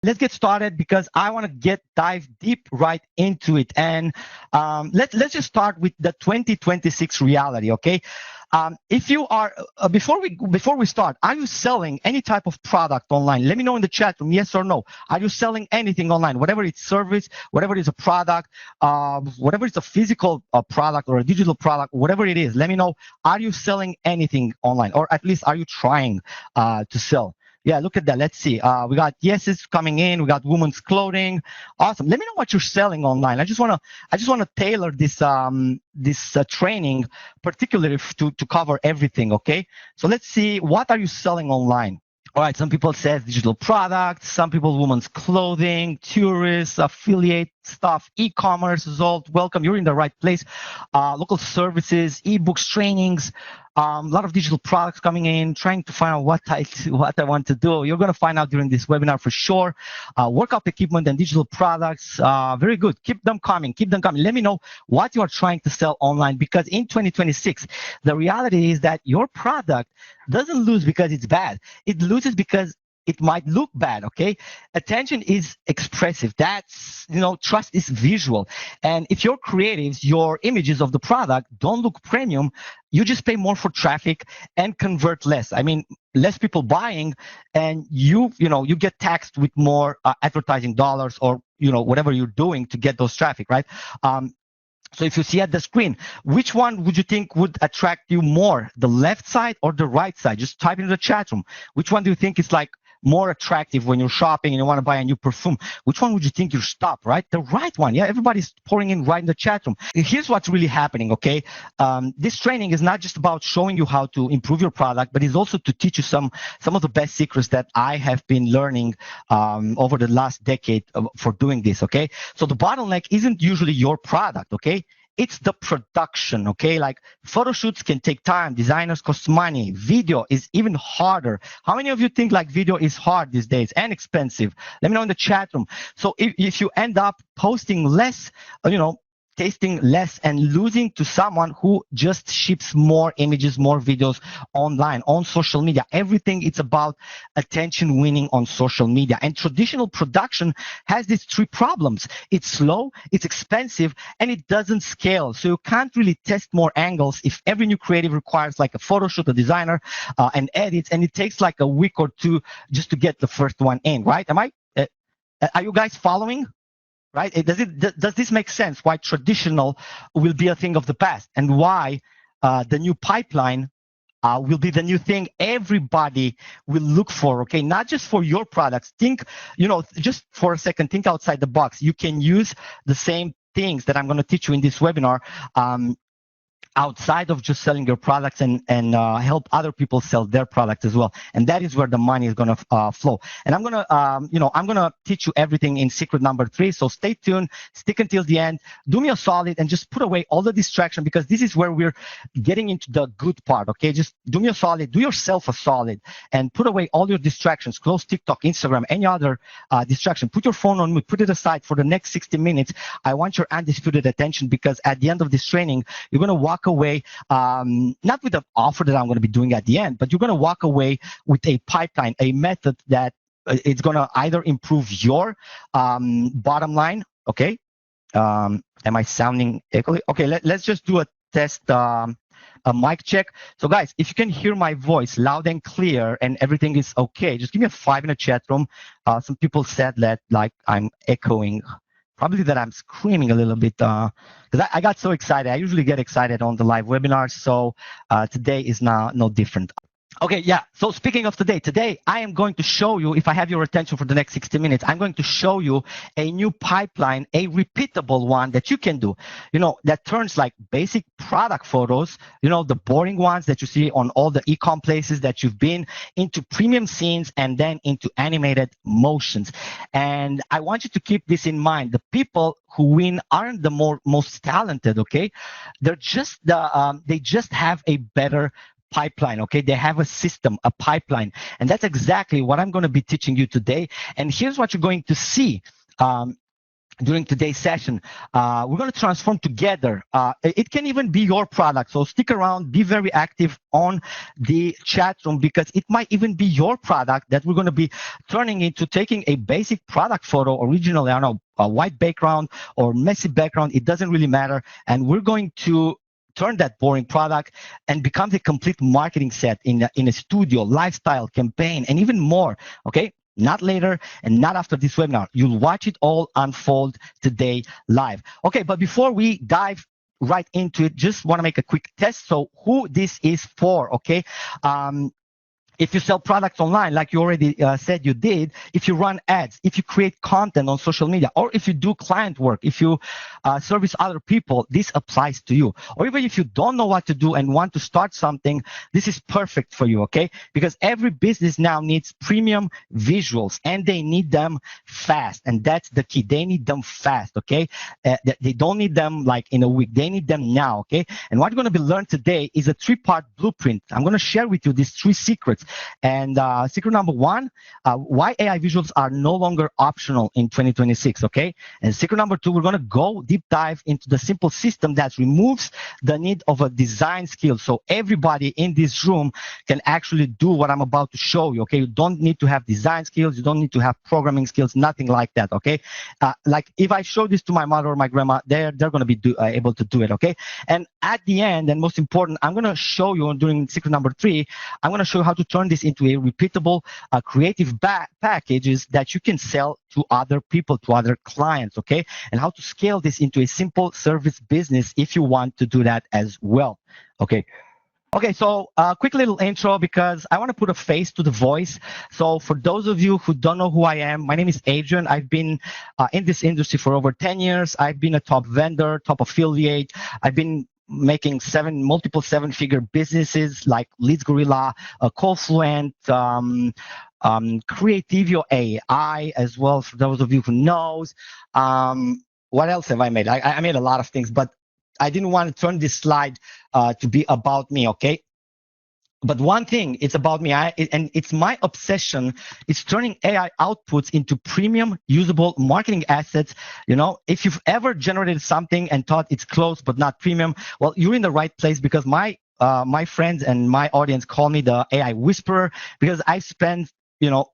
let's get started because I want to dive deep right into it. And let's just start with the 2026 reality, okay? If you are before we start, are you selling any type of product online? Let me know in the chat room, yes or no. Are you selling anything online, whatever it's service, whatever it is a product, whatever it's a physical product or a digital product, whatever it is? Let me know. Are you selling anything online, or at least are you trying to sell? Yeah, look at that. Let's see. We got yeses coming in. We got women's clothing. Awesome. Let me know what you're selling online. I just wanna tailor this training particularly to cover everything. Okay. So let's see. What are you selling online? All right, some people said digital products, some people women's clothing, tourists, affiliate stuff, e-commerce is all welcome. You're in the right place. Local services, ebooks, trainings, a lot of digital products coming in, trying to find out what I want to do. You're going to find out during this webinar for sure. Workout equipment and digital products, very good. Keep them coming. Let me know what you are trying to sell online, because in 2026, the reality is that your product doesn't lose because it's bad. It loses because it might look bad, okay? Attention is expressive. That's, trust is visual. And if your creatives, your images of the product don't look premium, you just pay more for traffic and convert less. I mean, less people buying, and you get taxed with more advertising dollars, or, whatever you're doing to get those traffic, right? So if you see at the screen, which one would you think would attract you more, the left side or the right side? Just type in the chat room. Which one do you think is like more attractive when you're shopping and you want to buy a new perfume? Which one would you think you stop, right? The right one. Yeah, everybody's pouring in right in the chat room. Here's what's really happening, okay? This training is not just about showing you how to improve your product, but it's also to teach you some of the best secrets that I have been learning over the last decade for doing this, okay? So the bottleneck isn't usually your product, okay? It's the production, okay? Like photo shoots can take time. Designers cost money. Video is even harder. How many of you think like video is hard these days and expensive? Let me know in the chat room. So if you end up posting less, tasting less and losing to someone who just ships more images, more videos online, on social media. Everything, it's about attention winning on social media. And traditional production has these three problems. It's slow, it's expensive, and it doesn't scale. So you can't really test more angles if every new creative requires like a photo shoot, a designer, and edits, and it takes like a week or two just to get the first one in, right? Are you guys following? Right? Does this make sense? Why traditional will be a thing of the past, and why the new pipeline will be the new thing everybody will look for, okay? Not just for your products. Think, just for a second, think outside the box. You can use the same things that I'm going to teach you in this webinar outside of just selling your products, and help other people sell their products as well. And that is where the money is going to flow. And I'm going to, I'm going to teach you everything in secret number 3. So stay tuned, stick until the end, do me a solid and just put away all the distraction, because this is where we're getting into the good part, okay? Just do me a solid, do yourself a solid, and put away all your distractions. Close TikTok, Instagram, any other distraction. Put your phone on mute, put it aside for the next 60 minutes. I want your undisputed attention, because at the end of this training, you're going to walk away, not with the offer that I'm going to be doing at the end, but you're going to walk away with a pipeline, a method that it's going to either improve your bottom line, okay? Am I sounding echoey? Okay, let's just do a test, a mic check. So guys, if you can hear my voice loud and clear and everything is okay, just give me a 5 in the chat room. Some people said that like I'm echoing. Probably that I'm screaming a little bit, because I got so excited. I usually get excited on the live webinars, so today is no different. Okay, yeah, so speaking of today I am going to show you, if I have your attention for the next 60 minutes, I'm going to show you a new pipeline, a repeatable one that you can do, that turns like basic product photos, the boring ones that you see on all the e-com places that you've been, into premium scenes, and then into animated motions. And I want you to keep this in mind. The people who win aren't the most talented, okay? They're just they just have a better pipeline, okay? They have a system, a pipeline, and that's exactly what I'm going to be teaching you today. And here's what you're going to see. during today's session. We're going to transform together. It can even be your product. So stick around, be very active on the chat room, because it might even be your product that we're going to be turning into taking a basic product photo, originally, I don't know, a white background or messy background. It doesn't really matter. And we're going to turn that boring product and become the complete marketing set in a studio, lifestyle, campaign, and even more. Okay. Not later and not after this webinar. You'll watch it all unfold today live. Okay, but before we dive right into it, just want to make a quick test. So who this is for, okay? If you sell products online, like you already said you did, if you run ads, if you create content on social media, or if you do client work, if you service other people, this applies to you. Or even if you don't know what to do and want to start something, this is perfect for you, okay? Because every business now needs premium visuals, and they need them fast. And that's the key. They need them fast, okay? They don't need them like in a week. They need them now, okay? And what we're going to be learned today is a 3-part blueprint. I'm going to share with you these 3 secrets. And secret number 1, why AI visuals are no longer optional in 2026, okay? And secret number 2, we're going to go deep dive into the simple system that removes the need of a design skill. So everybody in this room can actually do what I'm about to show you, okay? You don't need to have design skills. You don't need to have programming skills, nothing like that, okay? Like if I show this to my mother or my grandma, they're going to be able to do it, okay? And at the end, and most important, I'm going to show you during secret number 3, I'm going to show you how to turn this into a repeatable creative packages that you can sell to other people, to other clients, okay? And how to scale this into a simple service business if you want to do that as well, okay? Okay, so quick little intro, because I want to put a face to the voice. So for those of you who don't know who I am, my name is Adrian. I've been in this industry for over 10 years. I've been a top vendor, top affiliate. I've been making multiple 7-figure businesses like Leads Gorilla, Callfluent, Creativio AI as well, for those of you who knows. What else have I made? I made a lot of things, but I didn't want to turn this slide to be about me, okay? But one thing, it's about me, and it's my obsession. It's turning AI outputs into premium, usable marketing assets. You know, if you've ever generated something and thought it's close but not premium, well, you're in the right place, because my friends and my audience call me the AI whisperer, because I spend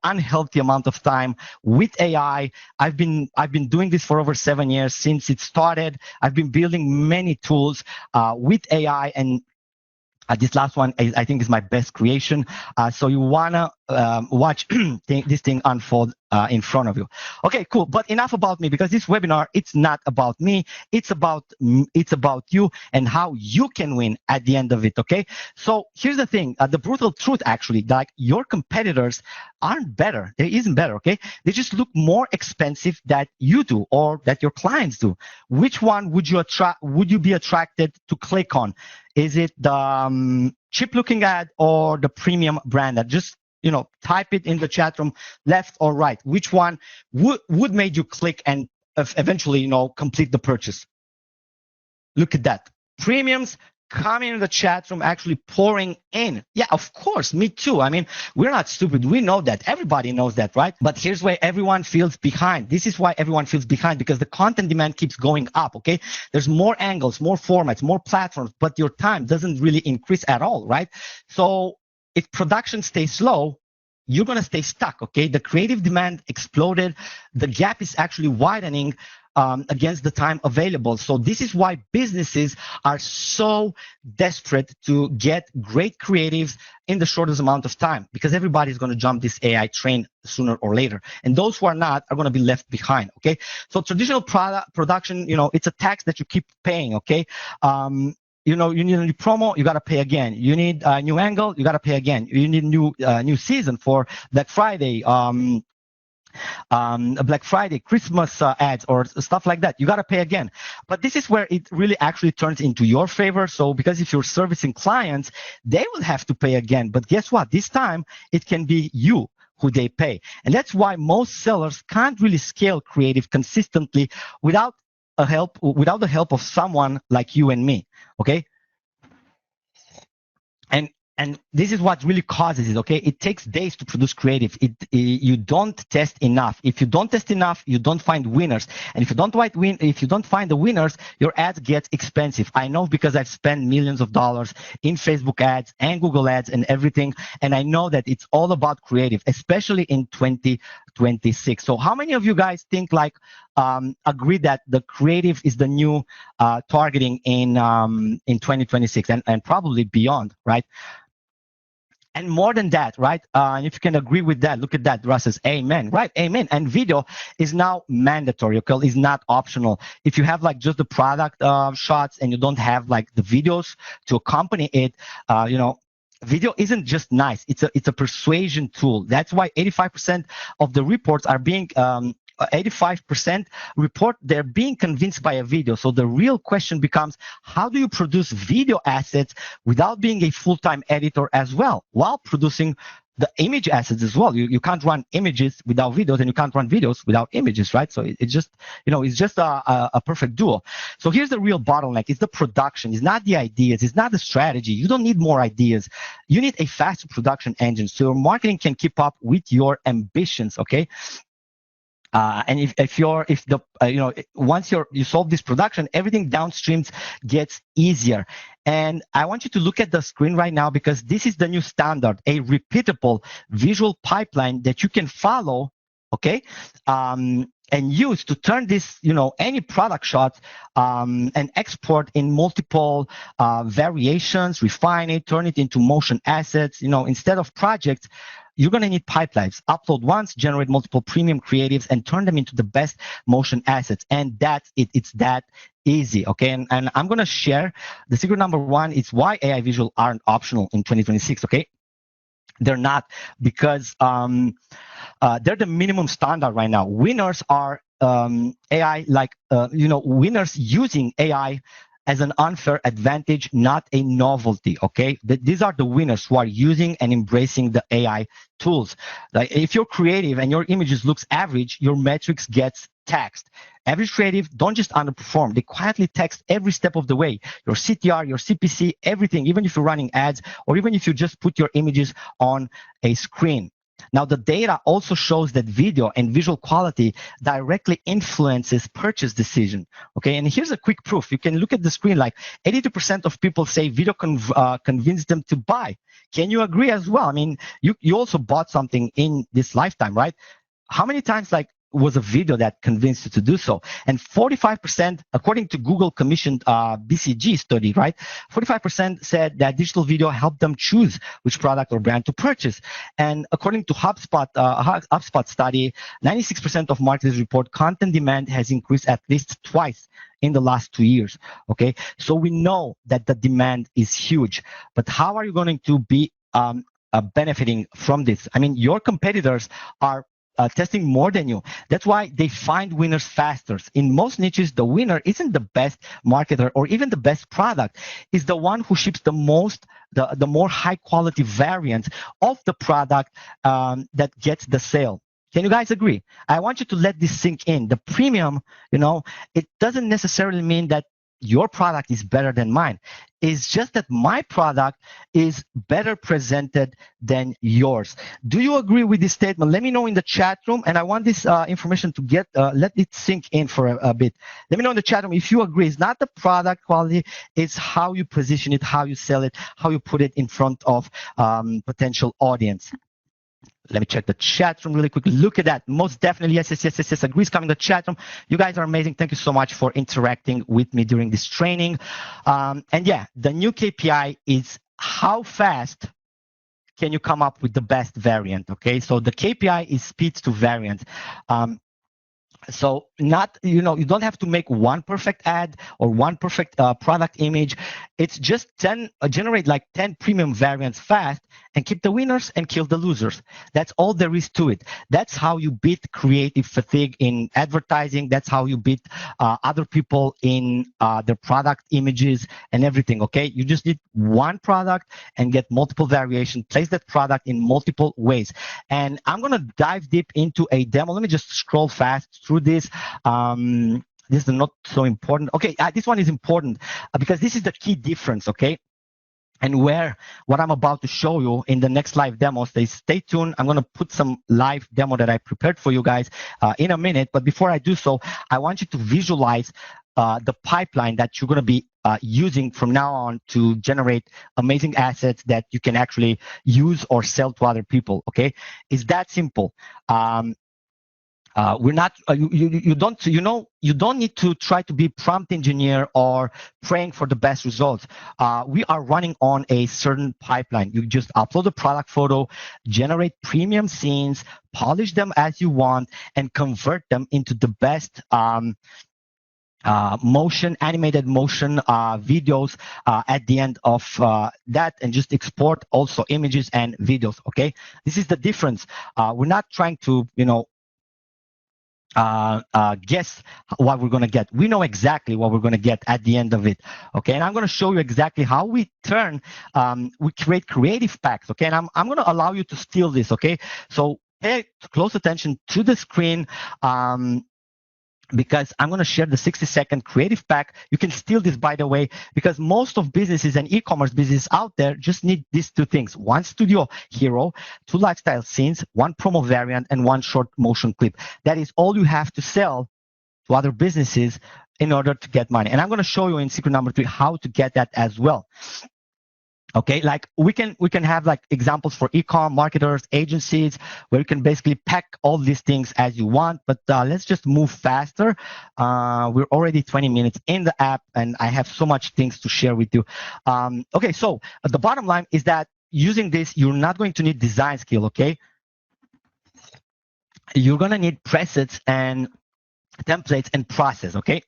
unhealthy amount of time with AI. I've been doing this for over 7 years since it started. I've been building many tools with AI, and this last one, I think, is my best creation. So you want to watch this thing unfold in front of you. Okay, cool. But enough about me, because this webinar, it's not about me. It's about you and how you can win at the end of it, okay? So here's the thing. The brutal truth, actually, like your competitors aren't better. They isn't better, okay? They just look more expensive that you do, or that your clients do. Which one would you be attracted to click on? Is it the cheap-looking ad or the premium brand ad? Just type it in the chat room, left or right. Which one would make you click and eventually complete the purchase? Look at that. Premiums coming in the chat room, actually pouring in. Yeah, of course, me too. I mean, we're not stupid. We know that. Everybody knows that, right? But here's where everyone feels behind. This is why everyone feels behind, because the content demand keeps going up, okay? There's more angles, more formats, more platforms, but your time doesn't really increase at all, right? So if production stays slow, you're going to stay stuck, okay? The creative demand exploded. The gap is actually widening against the time available. So this is why businesses are so desperate to get great creatives in the shortest amount of time, because everybody's going to jump this AI train sooner or later. And those who are not are going to be left behind, okay? So traditional production, it's a tax that you keep paying, okay? You need a new promo, you got to pay again. You need a new angle, you got to pay again. You need new season for Black Friday, Black Friday, Christmas ads, or stuff like that. You got to pay again. But this is where it really actually turns into your favor. So because if you're servicing clients, they will have to pay again. But guess what? This time it can be you who they pay. And that's why most sellers can't really scale creative consistently without the help of someone like you and me, okay? And And this is what really causes it, okay? It takes days to produce creative. You don't test enough. If you don't test enough, you don't find winners. And if you don't find the winners, your ads get expensive. I know because I've spent millions of dollars in Facebook ads and Google ads and everything. And I know that it's all about creative, especially in 2026. So how many of you guys think agree that the creative is the new targeting in 2026 and probably beyond, right? And more than that, right? And if you can agree with that, look at that. Russ says, amen, right? Amen. And video is now mandatory, okay? It's not optional. If you have just the product shots and you don't have the videos to accompany it, video isn't just nice. It's a persuasion tool. That's why 85% of the reports are being 85% report they're being convinced by a video. So the real question becomes, how do you produce video assets without being a full-time editor as well, while producing the image assets as well? You can't run images without videos, and you can't run videos without images, right? So it's just a perfect duo. So here's the real bottleneck. It's the production. It's not the ideas. It's not the strategy. You don't need more ideas. You need a faster production engine so your marketing can keep up with your ambitions, okay? And once you solve this production, everything downstream gets easier. And I want you to look at the screen right now, because this is the new standard, a repeatable visual pipeline that you can follow, okay, and use to turn this, any product shot and export in multiple variations, refine it, turn it into motion assets, instead of projects. You're going to need pipelines. Upload once, generate multiple premium creatives, and turn them into the best motion assets. And that's it. It's that easy, okay? And I'm going to share the secret number one is why AI visual aren't optional in 2026, okay? They're not, because they're the minimum standard right now. Winners are AI, winners using AI as an unfair advantage, not a novelty, okay? These are the winners who are using and embracing the AI tools. Like if you're creative and your images looks average, your metrics gets taxed. Average creative don't just underperform, they quietly tax every step of the way. Your CTR, your CPC, everything, even if you're running ads or even if you just put your images on a screen. Now, the data also shows that video and visual quality directly influences purchase decision. Okay, and here's a quick proof. You can look at the screen, 82% of people say video convinced them to buy. Can you agree as well? I mean, you also bought something in this lifetime, right? How many times was a video that convinced you to do so? And 45%, according to Google commissioned BCG study, right? 45% said that digital video helped them choose which product or brand to purchase. And according to HubSpot study, 96% of marketers report content demand has increased at least twice in the last 2 years. Okay, so we know that the demand is huge, but how are you going to be benefiting from this? I mean, your competitors are testing more than you. That's why they find winners faster. In most niches, the winner isn't the best marketer or even the best product. It's the one who ships the most, the more high quality variant of the product that gets the sale. Can you guys agree? I want you to let this sink in. The premium, it doesn't necessarily mean that your product is better than mine. It's just that my product is better presented than yours. Do you agree with this statement? Let me know in the chat room, and I want this information to let it sink in for a bit. Let me know in the chat room if you agree. It's not the product quality, it's how you position it, how you sell it, how you put it in front of potential audience. Let me check the chat room really quickly. Look at that. Most definitely, yes. Agrees coming in the chat room. You guys are amazing. Thank you so much for interacting with me during this training. And yeah, the new KPI is how fast can you come up with the best variant, okay? So the KPI is speed to variant. So not, you don't have to make one perfect ad or one perfect product image. It's just generate 10 premium variants fast and keep the winners and kill the losers. That's all there is to it. That's how you beat creative fatigue in advertising. That's how you beat other people in their product images and everything, okay? You just need one product and get multiple variations. Place that product in multiple ways. And I'm going to dive deep into a demo. Let me just scroll fast through this. This is not so important. Okay, this one is important because this is the key difference, okay? and where what I'm about to show you in the next live demo. Stay tuned. I'm going to put some live demo that I prepared for you guys in a minute. But before I do so, I want you to visualize the pipeline that you're going to be using from now on to generate amazing assets that you can actually use or sell to other people. Okay, it's that simple. We're not. You don't need to try to be prompt engineer or praying for the best results. We are running on a certain pipeline. You just upload a product photo, generate premium scenes, polish them as you want, and convert them into the best animated motion videos at the end of that, and just export also images and videos. Okay, this is the difference. We're not trying to guess what we're going to get. We know exactly what we're going to get at the end of it. Okay, and I'm going to show you exactly how we create creative packs. Okay, and I'm going to allow you to steal this. Okay, so pay close attention to the screen. Because I'm going to share the 60-second creative pack. You can steal this, by the way, because most of businesses and e-commerce businesses out there just need these two things: one studio hero, 2 lifestyle scenes, 1 promo variant, and 1 short motion clip. That is all you have to sell to other businesses in order to get money. And I'm going to show you in secret number 3 how to get that as well. Okay, like we can have like examples for e-com marketers, agencies, where you can basically pack all these things as you want. But let's just move faster. We're already 20 minutes in the app, and I have so much things to share with you. Okay, so the bottom line is that using this, you're not going to need design skill. Okay, you're gonna need presets and templates and process. Okay,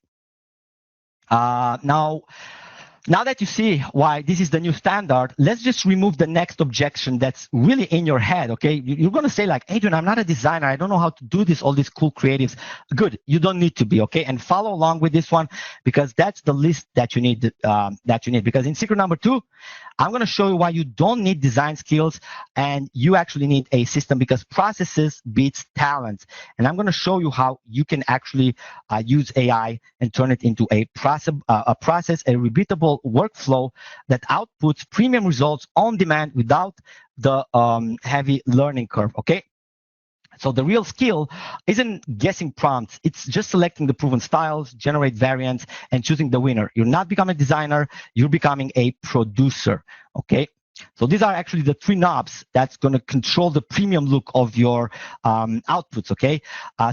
Now that you see why this is the new standard, let's just remove the next objection that's really in your head, okay? You're going to say like, Adrian, I'm not a designer. I don't know how to do this, all these cool creatives. Good, you don't need to be, okay? And follow along with this one, because that's the list that you need. Because in secret number 2, I'm going to show you why you don't need design skills and you actually need a system, because processes beats talents. And I'm going to show you how you can actually use AI and turn it into a process, a repeatable workflow that outputs premium results on demand without the heavy learning curve. Okay. So the real skill isn't guessing prompts. It's just selecting the proven styles, generate variants, and choosing the winner. You're not becoming a designer. You're becoming a producer. Okay. So these are actually the 3 knobs that's going to control the premium look of your outputs. Okay.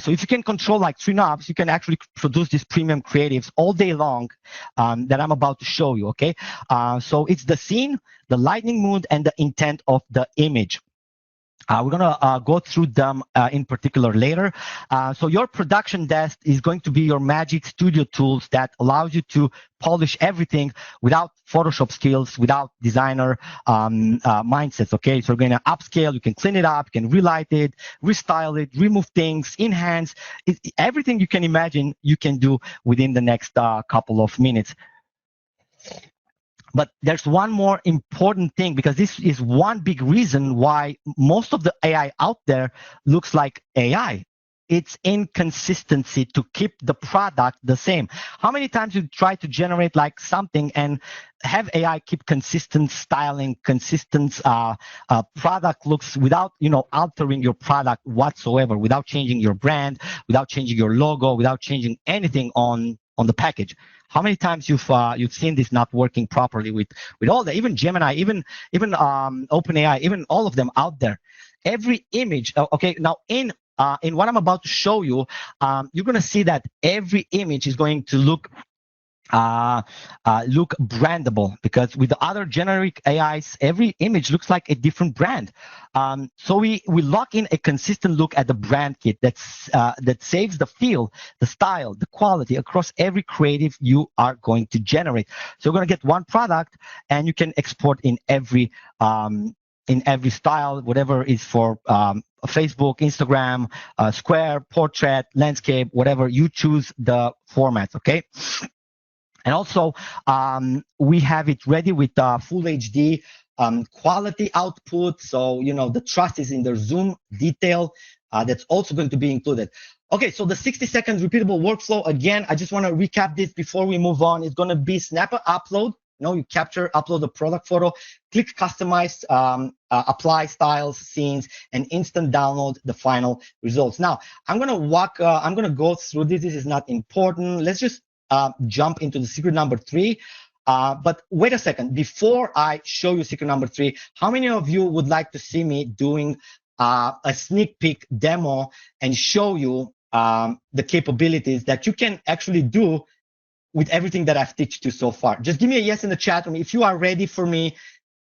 So if you can control like 3 knobs, you can actually produce these premium creatives all day long that I'm about to show you. Okay. So it's the scene, the lightning mood, and the intent of the image. We're going to go through them in particular later. So your production desk is going to be your magic studio tools that allows you to polish everything without Photoshop skills, without designer mindsets. Okay, so we're going to upscale. You can clean it up, you can relight it, restyle it, remove things, enhance everything you can imagine. You can do within the next couple of minutes. But there's one more important thing, because this is one big reason why most of the AI out there looks like AI. It's inconsistency to keep the product the same. How many times you try to generate like something and have AI keep consistent styling, consistent product looks without altering your product whatsoever, without changing your brand, without changing your logo, without changing anything on the package? How many times you've seen this not working properly with all the, even Gemini, even OpenAI, even all of them out there? Every image, okay, now in what I'm about to show you, you're going to see that every image is going to look brandable, because with the other generic AIs, every image looks like a different brand. So we lock in a consistent look at the brand kit that saves the feel, the style, the quality across every creative you are going to generate. So you're going to get one product, and you can export in every style, whatever is for Facebook, Instagram, square, portrait, landscape, whatever you choose the formats. Okay. And also, we have it ready with full HD quality output. So, the trust is in the zoom detail. That's also going to be included. Okay, so the 60-second repeatable workflow, again, I just want to recap this before we move on. It's going to be snap an upload You capture, upload the product photo, click customize, apply styles, scenes, and instant download the final results. Now, I'm gonna go through this. This is not important. Let's just jump into the secret number 3. But wait a second. Before I show you secret number 3, how many of you would like to see me doing a sneak peek demo and show you the capabilities that you can actually do with everything that I've taught you so far? Just give me a yes in the chat room if you are ready for me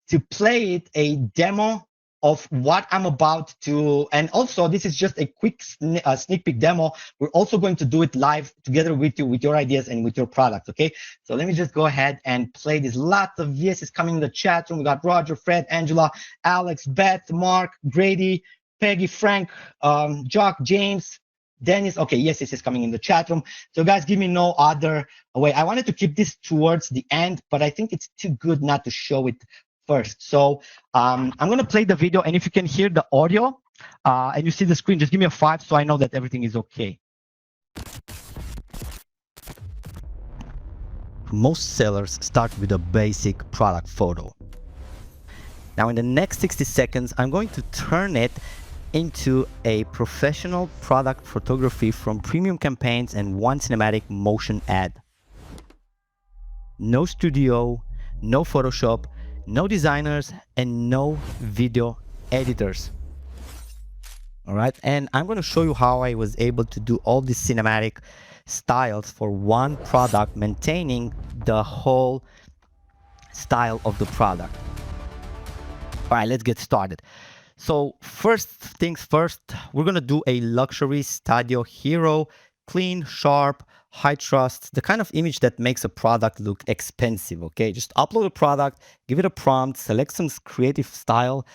to play a demo of what I'm about to. And also, this is just a quick sneak peek demo. We're also going to do it live together with you, with your ideas and with your product. Okay, so let me just go ahead and play this. Lots of yeses coming in the chat room. We got Roger, Fred, Angela, Alex, Beth, Mark, Grady, Peggy, Frank, Jock, James, Dennis. Okay, yes, this is coming in the chat room. So guys, give me no other way. I wanted to keep this towards the end, but I think it's too good not to show it first. So I'm going to play the video, and if you can hear the audio and you see the screen, just give me a 5 so I know that everything is okay. Most sellers start with a basic product photo. Now in the next 60 seconds, I'm going to turn it into a professional product photography from premium campaigns and one cinematic motion ad. No studio, no Photoshop, no designers, and no video editors. All right, and I'm going to show you how I was able to do all these cinematic styles for one product, maintaining the whole style of the product. All right, let's get started. So first things first, we're going to do a luxury studio hero, clean, sharp, high trust, the kind of image that makes a product look expensive. Okay, just upload a product, give it a prompt, select some creative style,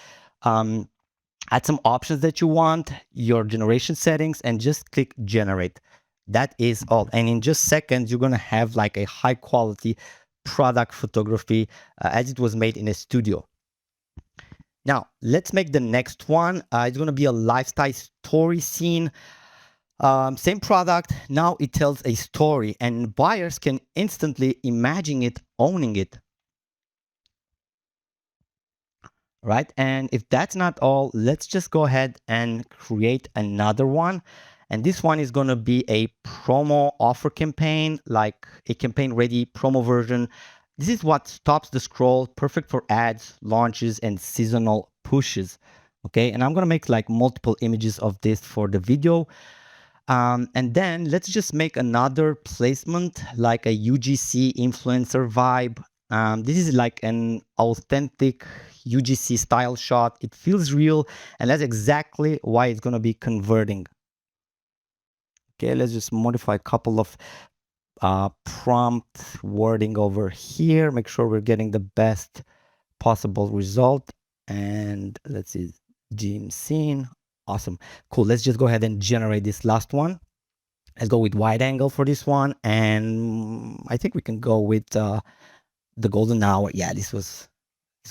add some options that you want, your generation settings, and just click generate. That is all. And in just seconds, you're going to have like a high quality product photography as it was made in a studio. Now, let's make the next one. It's going to be a lifestyle story scene. Same product, now it tells a story, and buyers can instantly imagine it, owning it. Right? And if that's not all, let's just go ahead and create another one. And this one is going to be a promo offer campaign, like a campaign ready promo version. This is what stops the scroll, perfect for ads, launches, and seasonal pushes. Okay, and I'm going to make like multiple images of this for the video. And then let's just make another placement, like a UGC influencer vibe. This is like an authentic UGC style shot. It feels real, and that's exactly why it's going to be converting. Okay, let's just modify a couple of prompt wording over here. Make sure we're getting the best possible result. And let's see, gym scene. Awesome. Cool. Let's just go ahead and generate this last one. Let's go with wide angle for this one. And I think we can go with the golden hour. Yeah, it's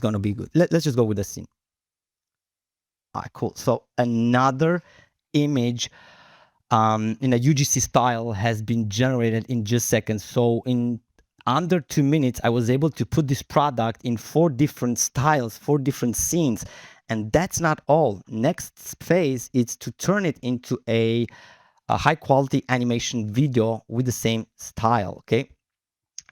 going to be good. Let's just go with the scene. All right, cool. So another image in a UGC style has been generated in just seconds. So in under 2 minutes, I was able to put this product in 4 different styles, 4 different scenes. And that's not all. Next phase is to turn it into a high quality animation video with the same style. Okay,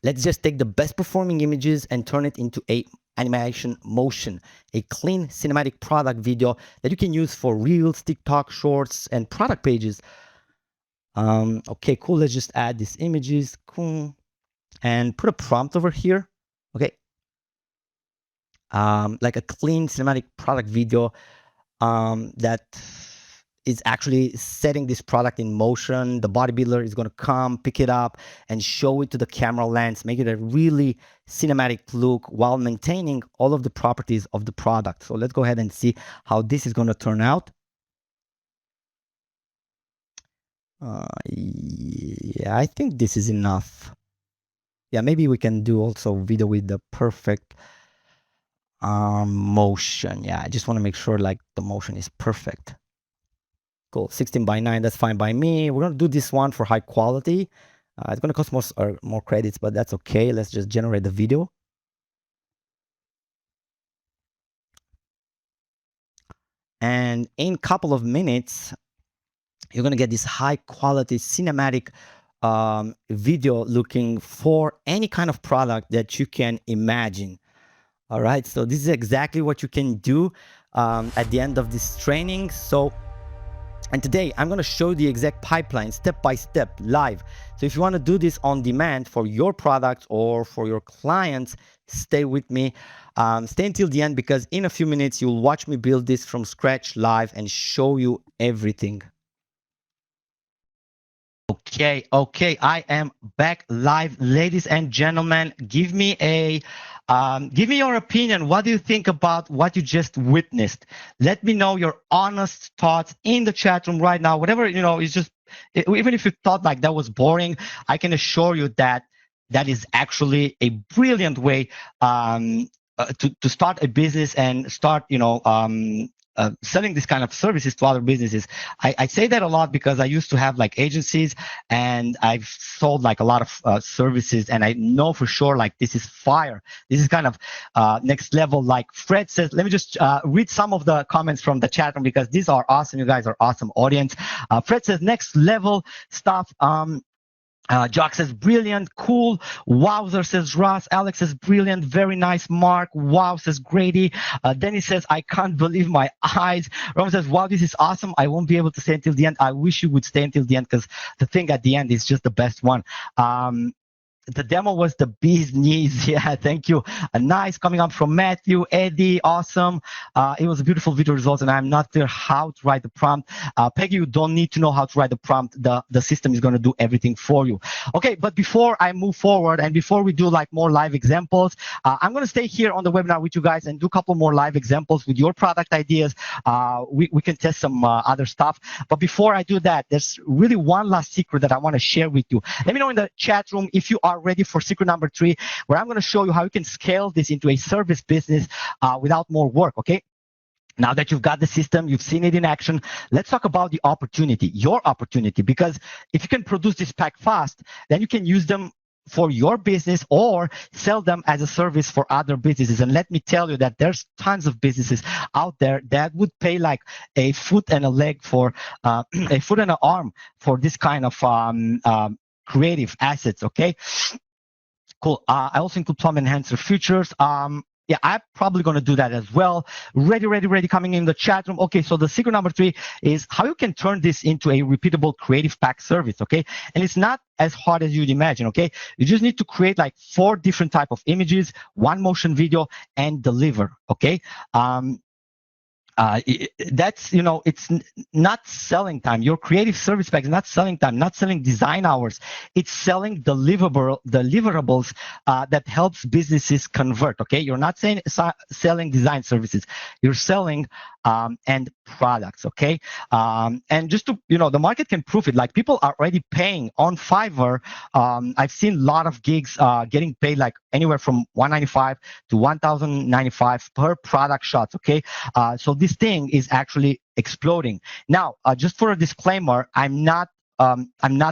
let's just take the best performing images and turn it into a animation motion, a clean cinematic product video that you can use for reels, TikTok shorts, and product pages. Okay, cool. Let's just add these images. Cool. And put a prompt over here. Okay, like a clean cinematic product video that is actually setting this product in motion. The bodybuilder is going to come, pick it up, and show it to the camera lens, make it a really cinematic look while maintaining all of the properties of the product. So let's go ahead and see how this is going to turn out. Yeah, I think this is enough. Yeah, maybe we can do also video with the perfect motion. Yeah, I just want to make sure like the motion is perfect. Cool, 16:9, that's fine by me. We're gonna do this one for high quality. It's gonna cost more credits, but that's okay. Let's just generate the video. and in a couple of minutes, you're going to get this high quality cinematic video looking for any kind of product that you can imagine. All right, so this is exactly what you can do at the end of this training. And today I'm going to show the exact pipeline step by step live. So if you want to do this on demand for your products or for your clients, stay with me. Stay until the end, because in a few minutes you'll watch me build this from scratch live and show you everything. Okay, I am back live, ladies and gentlemen. Give me your opinion. What do you think about what you just witnessed? Let me know your honest thoughts in the chat room right now. Whatever, it's just, even if you thought like that was boring, I can assure you that that is actually a brilliant way to start a business and start, selling this kind of services to other businesses. I say that a lot because I used to have like agencies, and I've sold like a lot of services, and I know for sure like this is fire. This is kind of next level. Like Fred says, let me just read some of the comments from the chat room, because these are awesome. You guys are awesome audience. Fred says next level stuff. Jock says brilliant, cool. Wowzer says Ross. Alex says brilliant, very nice. Mark, wow, says Grady. Dennis says I can't believe my eyes. Roman says wow, this is awesome. I won't be able to stay until the end. I wish you would stay until the end, because the thing at the end is just the best one. The demo was the bee's knees. Yeah, thank you. Nice coming up from Matthew. Eddie, awesome. It was a beautiful video results, and I'm not clear how to write the prompt. Peggy, you don't need to know how to write the prompt. The system is going to do everything for you. Okay, but before I move forward and before we do like more live examples, I'm going to stay here on the webinar with you guys and do a couple more live examples with your product ideas. We can test some other stuff. But before I do that, there's really one last secret that I want to share with you. Let me know in the chat room if you are ready for secret number 3, where I'm going to show you how you can scale this into a service business without more work. Okay, now that you've got the system, you've seen it in action, let's talk about the opportunity, your opportunity, because if you can produce this pack fast, then you can use them for your business or sell them as a service for other businesses. And let me tell you that there's tons of businesses out there that would pay like a foot and a leg for a foot and an arm for this kind of creative assets. Okay, cool. I also include some enhancer features. Yeah, I'm probably going to do that as well. Ready coming in the chat room. Okay, so the secret number 3 is how you can turn this into a repeatable creative pack service. Okay, and it's not as hard as you'd imagine. Okay, you just need to create like 4 different type of images, 1 motion video, and deliver. Okay, that's, it's not selling time. Your creative service pack is not selling time, not selling design hours. It's selling deliverables that helps businesses convert. Okay, you're not selling design services. You're selling and products. Okay, and just to, the market can prove it. Like people are already paying on Fiverr. I've seen a lot of gigs getting paid like anywhere from $195 to $1,095 per product shots. Okay, so this thing is actually exploding. Now, just for a disclaimer, I'm not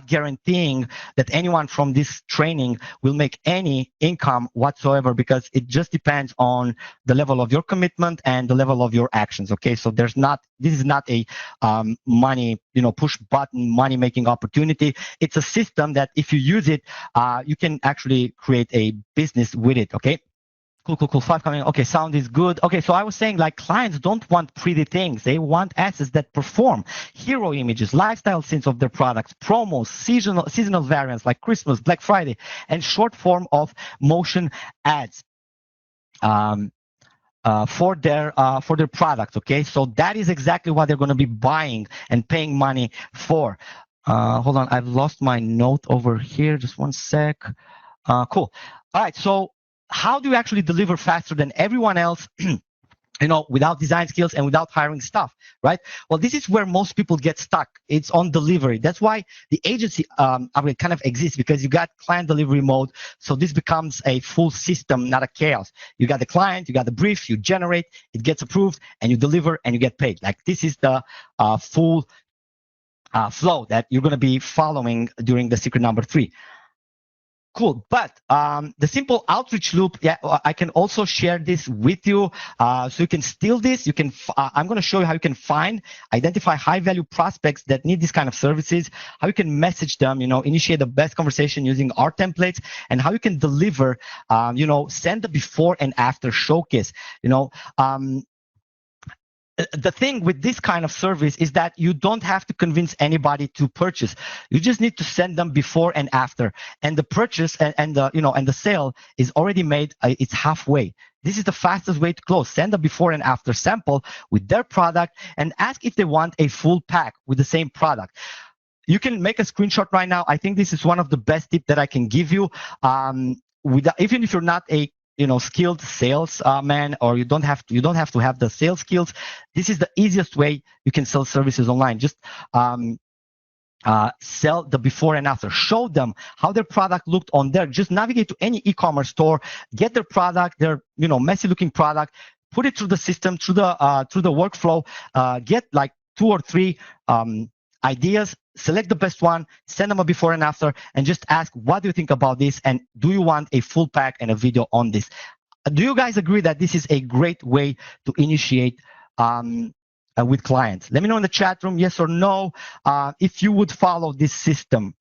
guaranteeing that anyone from this training will make any income whatsoever, because it just depends on the level of your commitment and the level of your actions. Okay, so this is not a money, push button money making opportunity. It's a system that if you use it, you can actually create a business with it. Okay. Cool. 5 coming. Okay, sound is good. Okay, so I was saying like clients don't want pretty things. They want assets that perform. Hero images, lifestyle scenes of their products, promos, seasonal variants like Christmas, Black Friday, and short form of motion ads for their products. Okay, so that is exactly what they're going to be buying and paying money for. Hold on, I've lost my note over here. Just one sec. Cool. All right, so how do you actually deliver faster than everyone else, without design skills and without hiring staff, right? Well, this is where most people get stuck. It's on delivery. That's why the agency kind of exists, because you got client delivery mode. So this becomes a full system, not a chaos. You got the client, you got the brief, you generate, it gets approved, and you deliver and you get paid. Like this is the full flow that you're going to be following during the secret number 3. Cool, but the simple outreach loop, yeah, I can also share this with you, so you can steal this. You can. I'm going to show you how you can identify high-value prospects that need these kind of services. How you can message them, initiate the best conversation using our templates, and how you can deliver, send the before and after showcase. The thing with this kind of service is that you don't have to convince anybody to purchase. You just need to send them before and after, and the purchase and the sale is already made. It's halfway. This is the fastest way to close. Send a before and after sample with their product and ask if they want a full pack with the same product. You can make a screenshot right now. I think this is one of the best tips that I can give you. Even if you're not a skilled salesman, or you don't have to have the sales skills, this is the easiest way you can sell services online. Just sell the before and after. Show them how their product looked on there. Just navigate to any e-commerce store, get their product, their messy looking product, put it through the system, through the workflow, get like 2 or 3 ideas, select the best one, send them a before and after, and just ask, what do you think about this? And do you want a full pack and a video on this? Do you guys agree that this is a great way to initiate with clients? Let me know in the chat room, yes or no, if you would follow this system.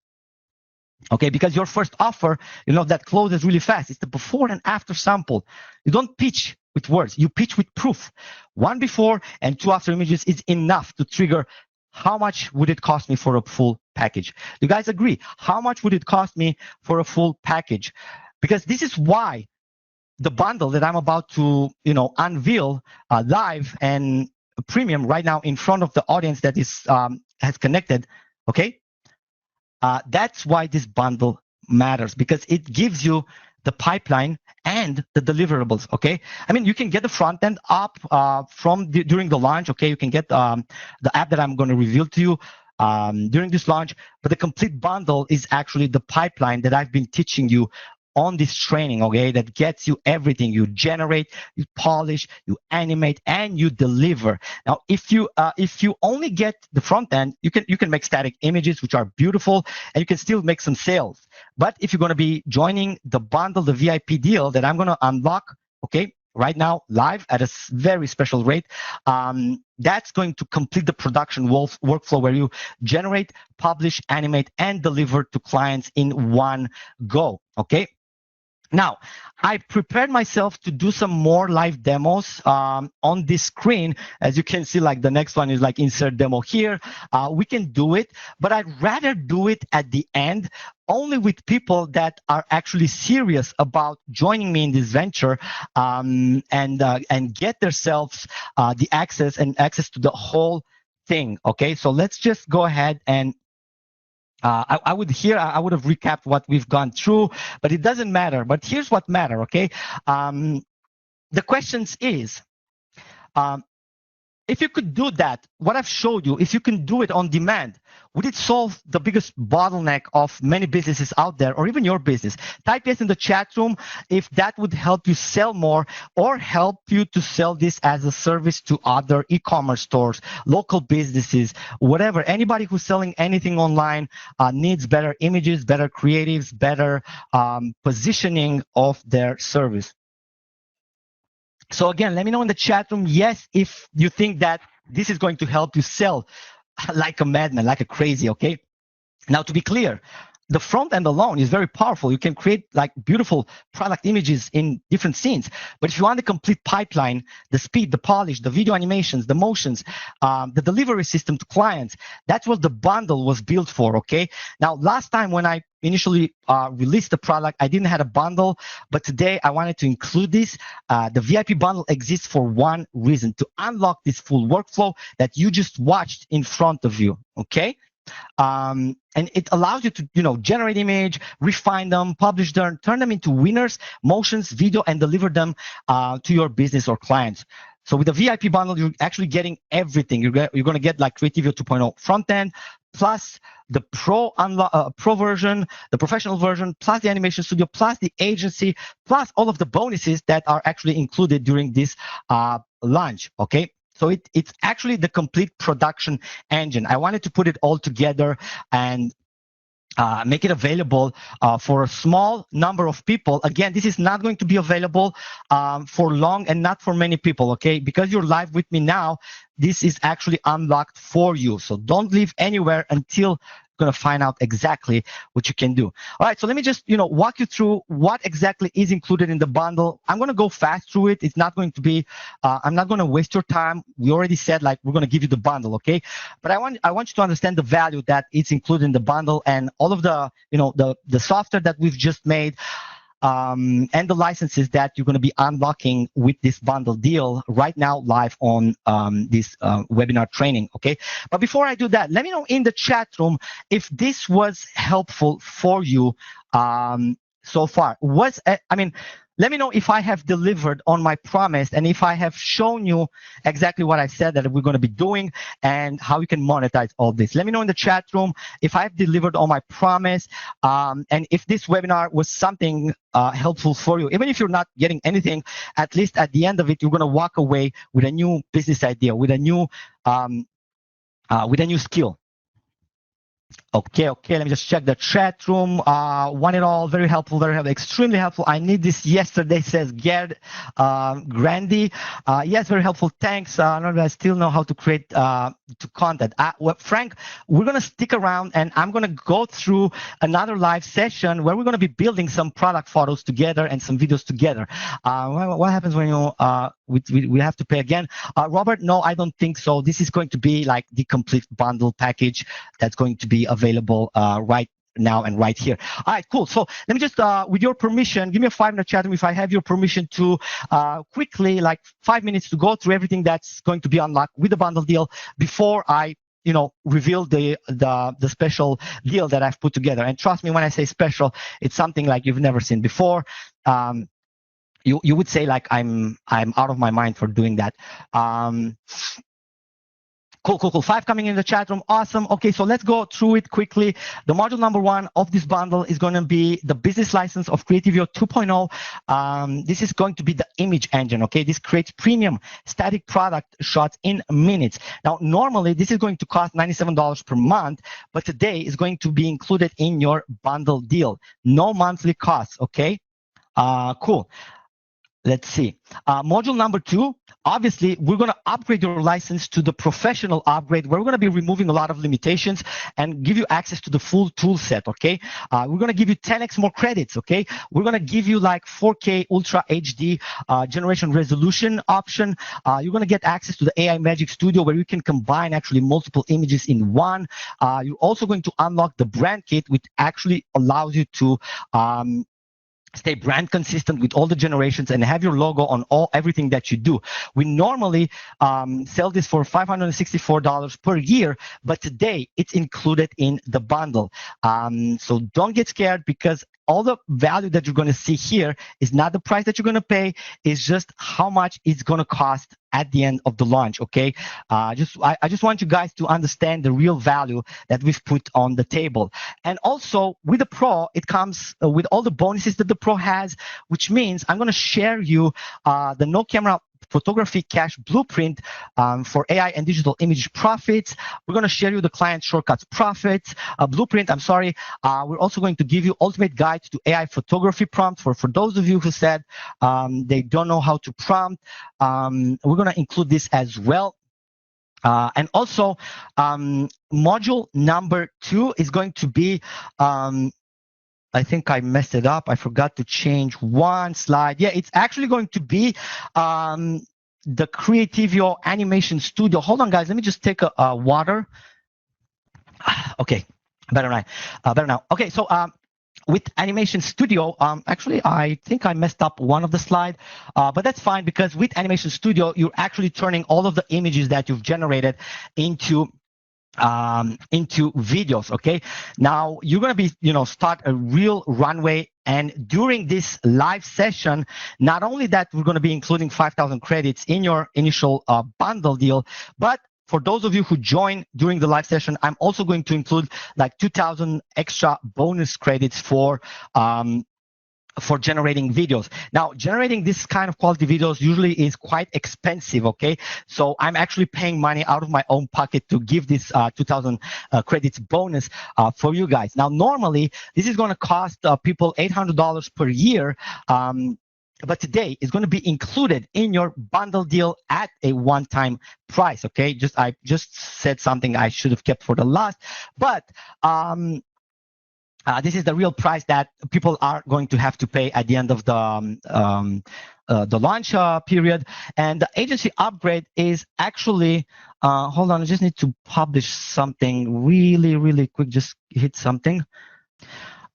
Okay, because your first offer, that closes really fast. It's the before and after sample. You don't pitch with words, you pitch with proof. 1 before and 2 after images is enough to trigger. How much would it cost me for a full package? You guys agree? How much would it cost me for a full package? Because this is why the bundle that I'm about to, unveil live and premium right now in front of the audience that is has connected. Okay, that's why this bundle matters, because it gives you the pipeline and the deliverables. Okay, I mean, you can get the front end up during the launch. Okay, you can get the app that I'm going to reveal to you during this launch, but the complete bundle is actually the pipeline that I've been teaching you on this training. Okay, that gets you everything. You generate, you polish, you animate, and you deliver. Now, if you only get the front end, you can make static images, which are beautiful, and you can still make some sales. But if you're going to be joining the bundle, the VIP deal that I'm going to unlock, okay, right now live at a very special rate, that's going to complete the production workflow where you generate, publish, animate, and deliver to clients in one go. Okay. Now, I prepared myself to do some more live demos on this screen. As you can see, like the next one is like insert demo here. We can do it, but I'd rather do it at the end, only with people that are actually serious about joining me in this venture, and get themselves the access to the whole thing. Okay, so let's just go ahead and I would have recapped what we've gone through, but it doesn't matter. But here's what matters, okay? The questions is, if you could do that, what I've showed you, if you can do it on demand, would it solve the biggest bottleneck of many businesses out there, or even your business? Type yes in the chat room if that would help you sell more, or help you to sell this as a service to other e-commerce stores, local businesses, whatever. Anybody who's selling anything online needs better images, better creatives, better positioning of their service. So again, let me know in the chat room, yes, if you think that this is going to help you sell like a madman, like a crazy, okay? Now, to be clear, the front end alone is very powerful. You can create like beautiful product images in different scenes. But if you want the complete pipeline, the speed, the polish, the video animations, the motions, the delivery system to clients, that's what the bundle was built for, okay? Now, last time when I initially released the product, I didn't have a bundle, but today I wanted to include this. The VIP bundle exists for one reason: to unlock this full workflow that you just watched in front of you, okay? And it allows you to, generate image, refine them, publish them, turn them into winners, motions, video, and deliver them to your business or clients. So with the VIP bundle, you're actually getting everything. You're going to get like Creativio 2.0 front end, plus the pro version, the professional version, plus the animation studio, plus the agency, plus all of the bonuses that are actually included during this launch. Okay. So it's actually the complete production engine. I wanted to put it all together and make it available for a small number of people. Again, this is not going to be available for long and not for many people, okay? Because you're live with me now, this is actually unlocked for you. So don't leave anywhere until you're going to find out exactly what you can do. All right, so let me just walk you through what exactly is included in the bundle. I'm going to go fast through it. It's not going to be, I'm not going to waste your time. We already said like we're going to give you the bundle, okay? But I want you to understand the value that it's included in the bundle and all of the the software that we've just made. And the licenses that you're going to be unlocking with this bundle deal right now live on this webinar training, okay? But before I do that, let me know in the chat room if this was helpful for you so far. Let me know if I have delivered on my promise and if I have shown you exactly what I said that we're going to be doing and how you can monetize all this. Let me know in the chat room if I've delivered on my promise and if this webinar was something helpful for you. Even if you're not getting anything, at least at the end of it, you're going to walk away with a new business idea, with a new skill. Okay, let me just check the chat room. One and all, very helpful, extremely helpful. I need this yesterday, says Gerd Grandy. Yes, very helpful, thanks. I still know how to create to content. Well, Frank, we're going to stick around and I'm going to go through another live session where we're going to be building some product photos together and some videos together. What happens when you, we have to pay again? Robert, no, I don't think so. This is going to be like the complete bundle package that's going to be available right now and right here. All right, cool. So let me just, with your permission, give me a 5-minute chat room if I have your permission to quickly, like 5 minutes to go through everything that's going to be unlocked with the bundle deal before I reveal the special deal that I've put together. And trust me, when I say special, it's something like you've never seen before. You would say like I'm out of my mind for doing that. Cool. 5 coming in the chat room. Awesome. Okay, so let's go through it quickly. The module number 1 of this bundle is going to be the business license of Creativio 2.0. This is going to be the image engine, okay? This creates premium static product shots in minutes. Now, normally, this is going to cost $97 per month, but today is going to be included in your bundle deal. No monthly costs, okay? Cool. Let's see. Module number 2, obviously, we're going to upgrade your license to the professional upgrade, where we're going to be removing a lot of limitations and give you access to the full tool set, okay? We're going to give you 10x more credits, okay? We're going to give you like 4K Ultra HD generation resolution option. You're going to get access to the AI Magic Studio, where you can combine actually multiple images in one. You're also going to unlock the brand kit, which actually allows you to stay brand consistent with all the generations and have your logo on everything that you do. We normally sell this for $564 per year, but today it's included in the bundle. So don't get scared, because all the value that you're going to see here is not the price that you're going to pay. It's just how much it's going to cost at the end of the launch, okay? I just want you guys to understand the real value that we've put on the table. And also with the Pro, it comes with all the bonuses that the Pro has, which means I'm going to share you the no camera photography cash blueprint for AI and digital image profits. We're going to share you the client shortcuts profits blueprint. I'm sorry. We're also going to give you ultimate guide to AI photography prompts for those of you who said they don't know how to prompt. We're going to include this as well. And also, module number 2 is going to be I think I messed it up. I forgot to change one slide. Yeah, it's actually going to be the Creativio Animation Studio. Hold on, guys. Let me just take a water. Okay, better now. Okay, so with Animation Studio, actually, I think I messed up one of the slide, but that's fine, because with Animation Studio, you're actually turning all of the images that you've generated into videos. Okay, now you're going to be start a real runway, and during this live session, not only that we're going to be including 5,000 credits in your initial bundle deal, but for those of you who join during the live session, I'm also going to include like 2,000 extra bonus credits for for generating videos. Now, generating this kind of quality videos usually is quite expensive, okay? So I'm actually paying money out of my own pocket to give this 2,000 credits bonus for you guys. Now, normally, this is going to cost people $800 per year. But today it's going to be included in your bundle deal at a one-time price, okay? I just said something I should have kept for the last, but this is the real price that people are going to have to pay at the end of the launch period. And the agency upgrade is actually, hold on, I just need to publish something really quick. Just hit something.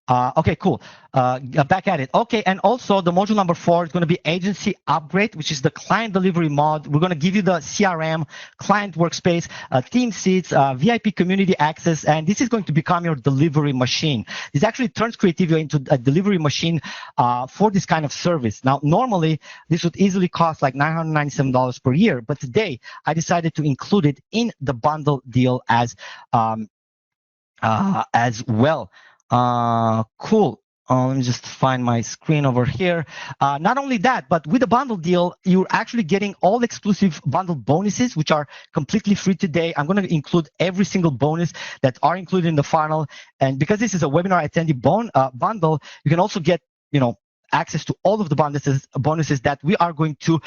Okay, cool. Back at it. Okay, and also the module number 4 is going to be agency upgrade, which is the client delivery mod. We're going to give you the CRM, client workspace, team seats, VIP community access, and this is going to become your delivery machine. This actually turns Creativio into a delivery machine for this kind of service. Now, normally, this would easily cost like $997 per year, but today I decided to include it in the bundle deal as well. Cool. Let me just find my screen over here. Not only that, but with the bundle deal, you're actually getting all exclusive bundle bonuses, which are completely free today. I'm going to include every single bonus that are included in the funnel. And because this is a webinar attendee bundle, you can also get, access to all of the bonuses that we are going to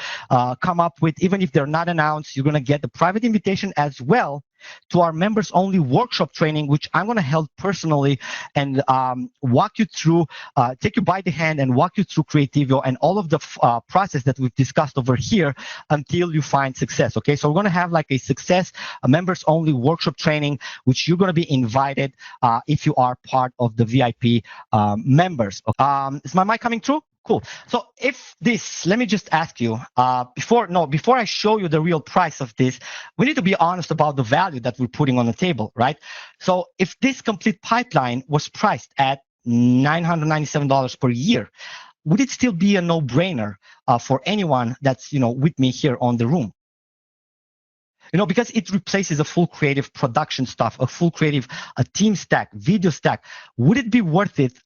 come up with. Even if they're not announced, you're going to get the private invitation as well to our members only workshop training, which I'm going to hold personally and walk you through, take you by the hand and walk you through Creativio and all of the process that we've discussed over here until you find success. Okay, so we're going to have like a members only workshop training, which you're going to be invited if you are part of the VIP members. Is my mic coming through? Cool. So let me just ask you, before I show you the real price of this, we need to be honest about the value that we're putting on the table, right? So if this complete pipeline was priced at $997 per year, would it still be a no-brainer for anyone that's, with me here on the room? Because it replaces a full creative production stuff, a full creative team stack, video stack. Would it be worth it?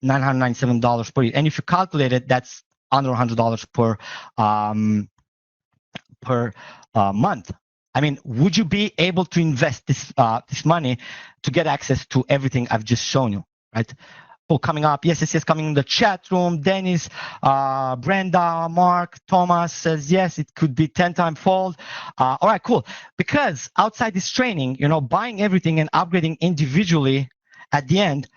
$997 per year, and if you calculate it, that's under $100 per month. I mean, would you be able to invest this money to get access to everything I've just shown you, right? Oh, coming up, yes, coming in the chat room. Dennis, Brenda, Mark, Thomas says yes, it could be 10-time fold. All right, cool. Because outside this training, buying everything and upgrading individually at the end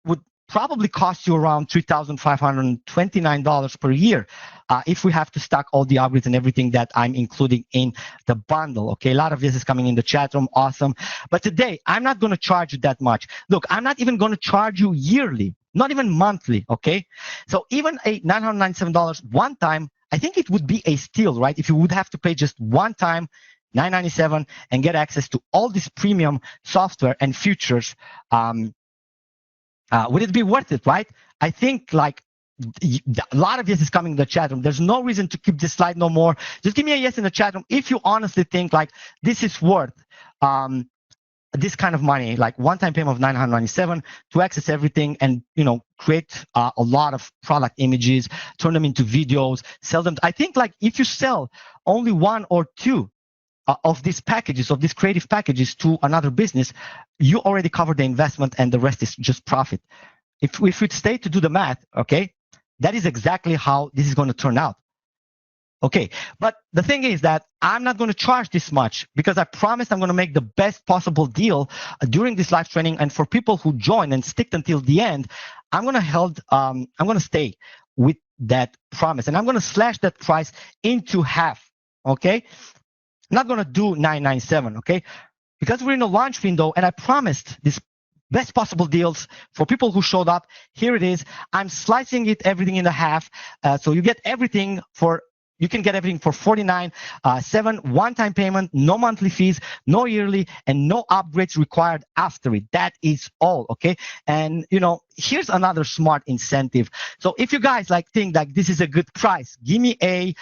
would probably cost you around $3,529 per year if we have to stack all the upgrades and everything that I'm including in the bundle. Okay, a lot of this is coming in the chat room. Awesome. But today, I'm not going to charge you that much. Look, I'm not even going to charge you yearly, not even monthly. Okay, so even a $997 one time, I think it would be a steal, right? If you would have to pay just one time, $997, and get access to all this premium software and features. Would it be worth it, right? I think like a lot of yes is coming in the chat room. There's no reason to keep this slide no more. Just give me a yes in the chat room if you honestly think like this is worth this kind of money, like one-time payment of $997 to access everything and create a lot of product images, turn them into videos, sell them. I think like if you sell only one or two of these creative packages to another business, you already covered the investment and the rest is just profit. If we stay to do the math, okay, that is exactly how this is going to turn out. Okay, but the thing is that I'm not going to charge this much because I promised I'm going to make the best possible deal during this live training. And for people who join and stick until the end, I'm going to stay with that promise and I'm going to slash that price into half. Okay. Not going to do $997, okay? Because we're in a launch window and I promised this best possible deals for people who showed up. Here it is. I'm slicing everything in half. So you can get everything for $49.7 one-time payment, no monthly fees, no yearly, and no upgrades required after it. That is all, okay? And here's another smart incentive. So if you guys think that this is a good price, give me a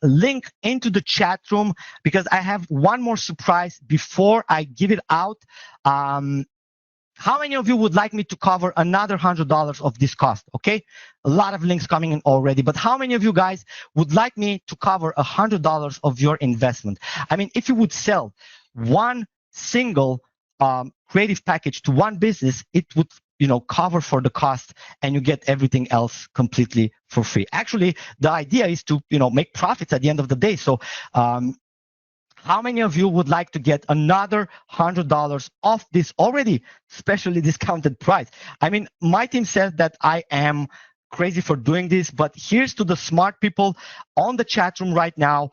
link into the chat room because I have one more surprise before I give it out. How many of you would like me to cover another $100 of this cost? Okay, a lot of links coming in already, but how many of you guys would like me to cover $100 of your investment? I mean, if you would sell one single creative package to one business, it would cover for the cost, and you get everything else completely for free. Actually, the idea is to make profits at the end of the day. So how many of you would like to get another $100 off this already specially discounted price? I mean, my team says that I am crazy for doing this, but here's to the smart people on the chat room right now.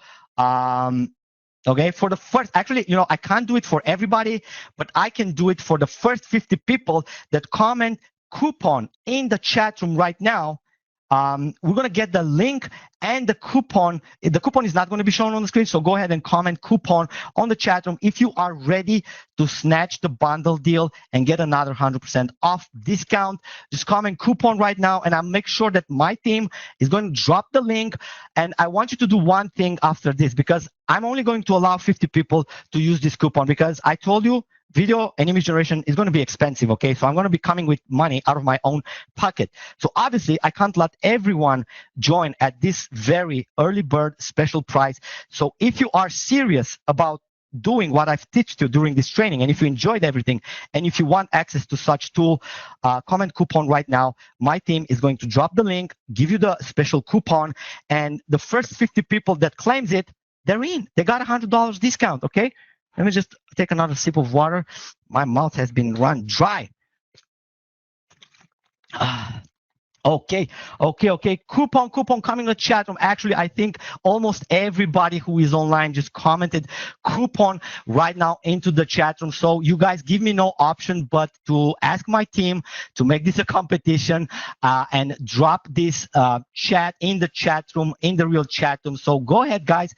Okay, for the first, actually, I can't do it for everybody, but I can do it for the first 50 people that comment coupon in the chat room right now. We're going to get the link and the coupon. The coupon is not going to be shown on the screen, so go ahead and comment coupon on the chat room if you are ready to snatch the bundle deal and get another 100% off discount. Just comment coupon right now, and I'll make sure that my team is going to drop the link. And I want you to do one thing after this, because I'm only going to allow 50 people to use this coupon, because I told you video and image generation is going to be expensive, okay? So I'm going to be coming with money out of my own pocket. So obviously, I can't let everyone join at this very early bird special price. So if you are serious about doing what I've taught you during this training, and if you enjoyed everything, and if you want access to such tool, comment coupon right now. My team is going to drop the link, give you the special coupon, and the first 50 people that claims it, they're in. They got $100 discount, okay? Let me just take another sip of water. My mouth has been run dry. Okay. Coupon coming in the chat room. Actually, I think almost everybody who is online just commented coupon right now into the chat room. So you guys give me no option but to ask my team to make this a competition and drop this chat in the chat room, in the real chat room. So go ahead, guys.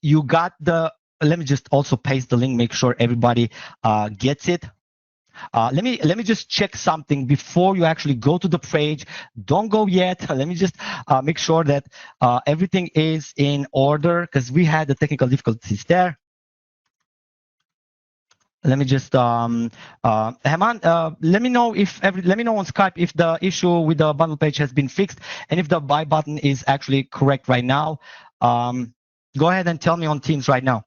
You got the. Let me just also paste the link, make sure everybody gets it. Let me just check something before you actually go to the page. Don't go yet. Let me just make sure that everything is in order, because we had the technical difficulties there. Let me just Haman, let me know if let me know on Skype if the issue with the bundle page has been fixed and if the buy button is actually correct right now. Go ahead and tell me on Teams right now.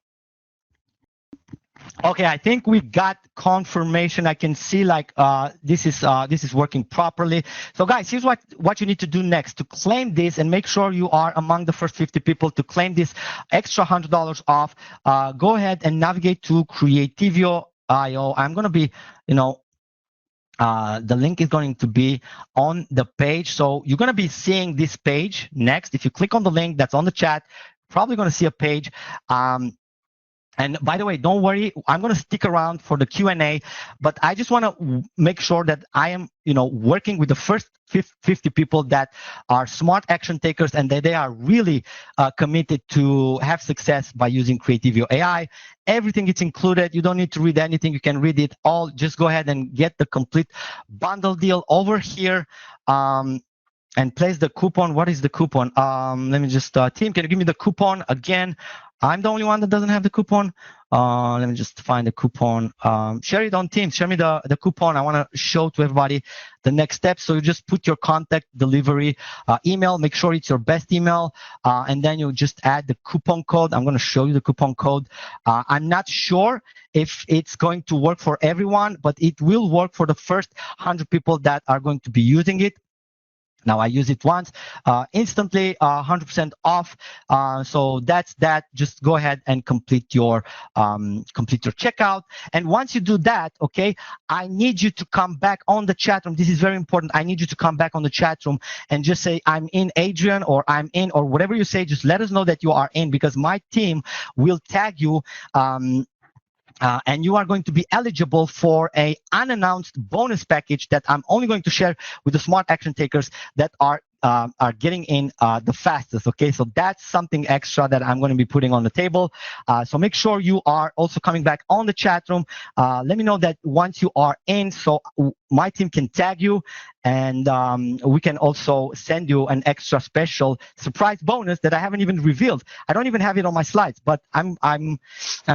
Okay, I think we got confirmation. I can see like this is working properly. So guys, here's what you need to do next to claim this and make sure you are among the first 50 people to claim this extra $100 off. Go ahead and navigate to Creativio.io. I'm going to be, the link is going to be on the page. So you're going to be seeing this page next. If you click on the link that's on the chat, probably going to see a page. And by the way, don't worry, I'm going to stick around for the Q&A, but I just want to make sure that I am, working with the first 50 people that are smart action takers and that they are really committed to have success by using Creativio AI. Everything is included. You don't need to read anything. You can read it all. Just go ahead and get the complete bundle deal over here. And place the coupon. What is the coupon? Let me just, team, can you give me the coupon again? I'm the only one that doesn't have the coupon. Let me just find the coupon. Share it on Teams. Share me the coupon. I want to show to everybody the next step. So you just put your contact delivery email. Make sure it's your best email. And then you just add the coupon code. I'm going to show you the coupon code. I'm not sure if it's going to work for everyone, but it will work for the first 100 people that are going to be using it. Now I use it once, instantly 100% off. So that's that. Just go ahead and complete your checkout. And once you do that, okay, I need you to come back on the chat room. This is very important. I need you to come back on the chat room and just say, I'm in, Adrian, or I'm in, or whatever you say. Just let us know that you are in, because my team will tag you. And you are going to be eligible for a unannounced bonus package that I'm only going to share with the smart action takers that are getting in the fastest. Okay, so that's something extra that I'm going to be putting on the table. So make sure you are also coming back on the chat room. Let me know that once you are in, so my team can tag you, and we can also send you an extra special surprise bonus that I haven't even revealed. I don't even have it on my slides, but I'm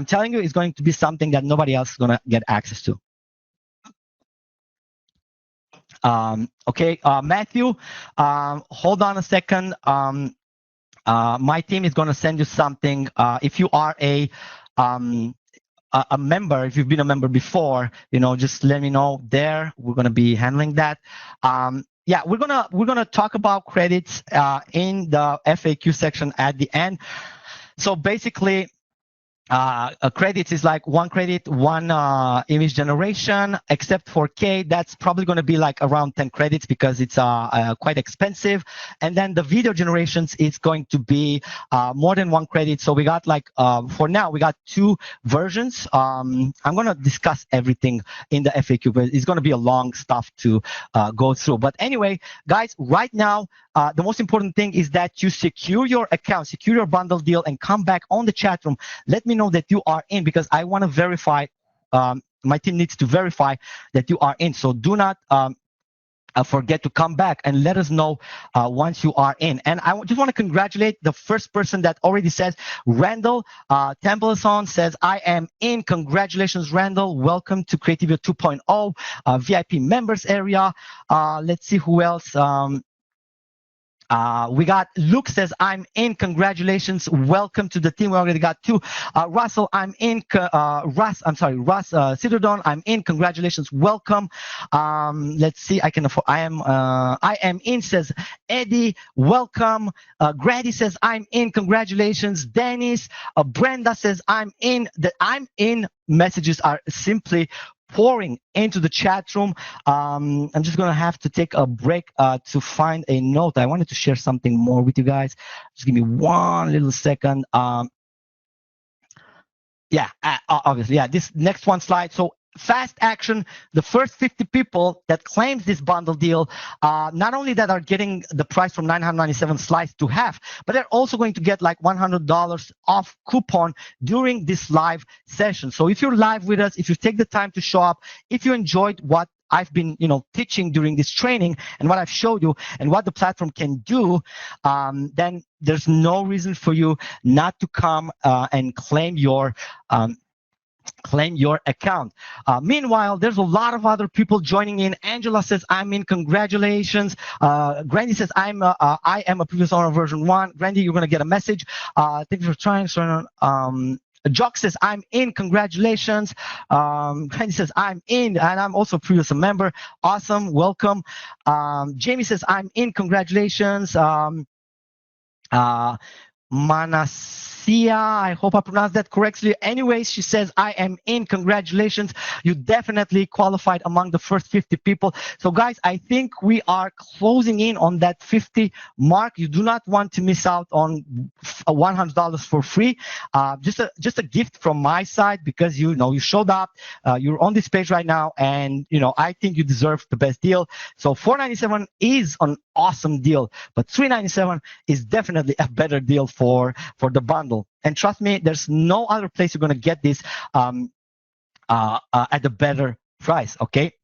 telling you, it's going to be something that nobody else is going to get access to. Okay, Matthew, hold on a second. My team is going to send you something. If you are a member, if you've been a member before, just let me know there. We're going to be handling that. Yeah, we're gonna talk about credits in the FAQ section at the end. So basically, credits is like 1 credit, 1 image generation, except for K, that's probably going to be like around 10 credits because it's quite expensive. And then the video generations is going to be more than 1 credit. So we got like, for now, we got 2 versions. I'm going to discuss everything in the FAQ, but it's going to be a long stuff to go through. But anyway, guys, right now, the most important thing is that you secure your account, secure your bundle deal, and come back on the chat room. Let me know that you are in, because I want to verify. My team needs to verify that you are in. So do not forget to come back and let us know once you are in. And I just want to congratulate the first person that already says, Randall Templeson says, I am in. Congratulations, Randall. Welcome to Creativio 2.0 VIP members area. Let's see who else. We got Luke says, I'm in. Congratulations. Welcome to the team. We already got 2. Russell, I'm in. Russ Citadon, I'm in. Congratulations. Welcome. Let's see. I am in, says Eddie. Welcome. Grady says, I'm in. Congratulations. Dennis. Brenda says, I'm in. The I'm in messages are simply pouring into the chat room. I'm just gonna have to take a break to find a note. I wanted to share something more with you guys. Just give me one little second. Yeah, obviously, yeah, this next one slide. So fast action, the first 50 people that claims this bundle deal, not only that are getting the price from $997 sliced to half, but they're also going to get like $100 off coupon during this live session. So if you're live with us, if you take the time to show up, if you enjoyed what I've been, teaching during this training and what I've showed you and what the platform can do, then there's no reason for you not to come and claim your account. Meanwhile, there's a lot of other people joining in. Angela says, I'm in. Congratulations. Grandy says, I am a previous owner of version 1. Grandy, you're going to get a message. Thank you for trying. Jock says, I'm in. Congratulations. Grandy says, I'm in, and I'm also a previous member. Awesome. Welcome. Jamie says, I'm in. Congratulations. Manasia, I hope I pronounced that correctly. Anyways, she says, I am in. Congratulations. You definitely qualified among the first 50 people. So guys, I think we are closing in on that 50 mark. You do not want to miss out on $100 for free. Just a gift from my side, because you showed up, you're on this page right now, and I think you deserve the best deal. So $497 is an awesome deal, but $397 is definitely a better deal for the bundle. And trust me, there's no other place you're going to get this at a better price. Okay.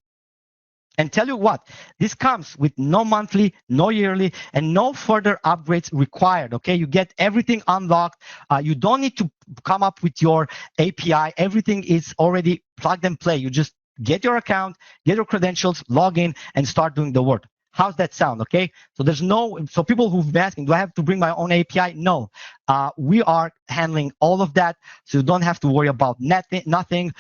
And tell you what, this comes with no monthly, no yearly, and no further upgrades required. Okay, you get everything unlocked. You don't need to come up with your API. Everything is already plug and play. You just get your account, get your credentials, log in, and start doing the work. How's that sound? Okay, so people who've been asking, do I have to bring my own API? No, we are handling all of that, so you don't have to worry about nothing.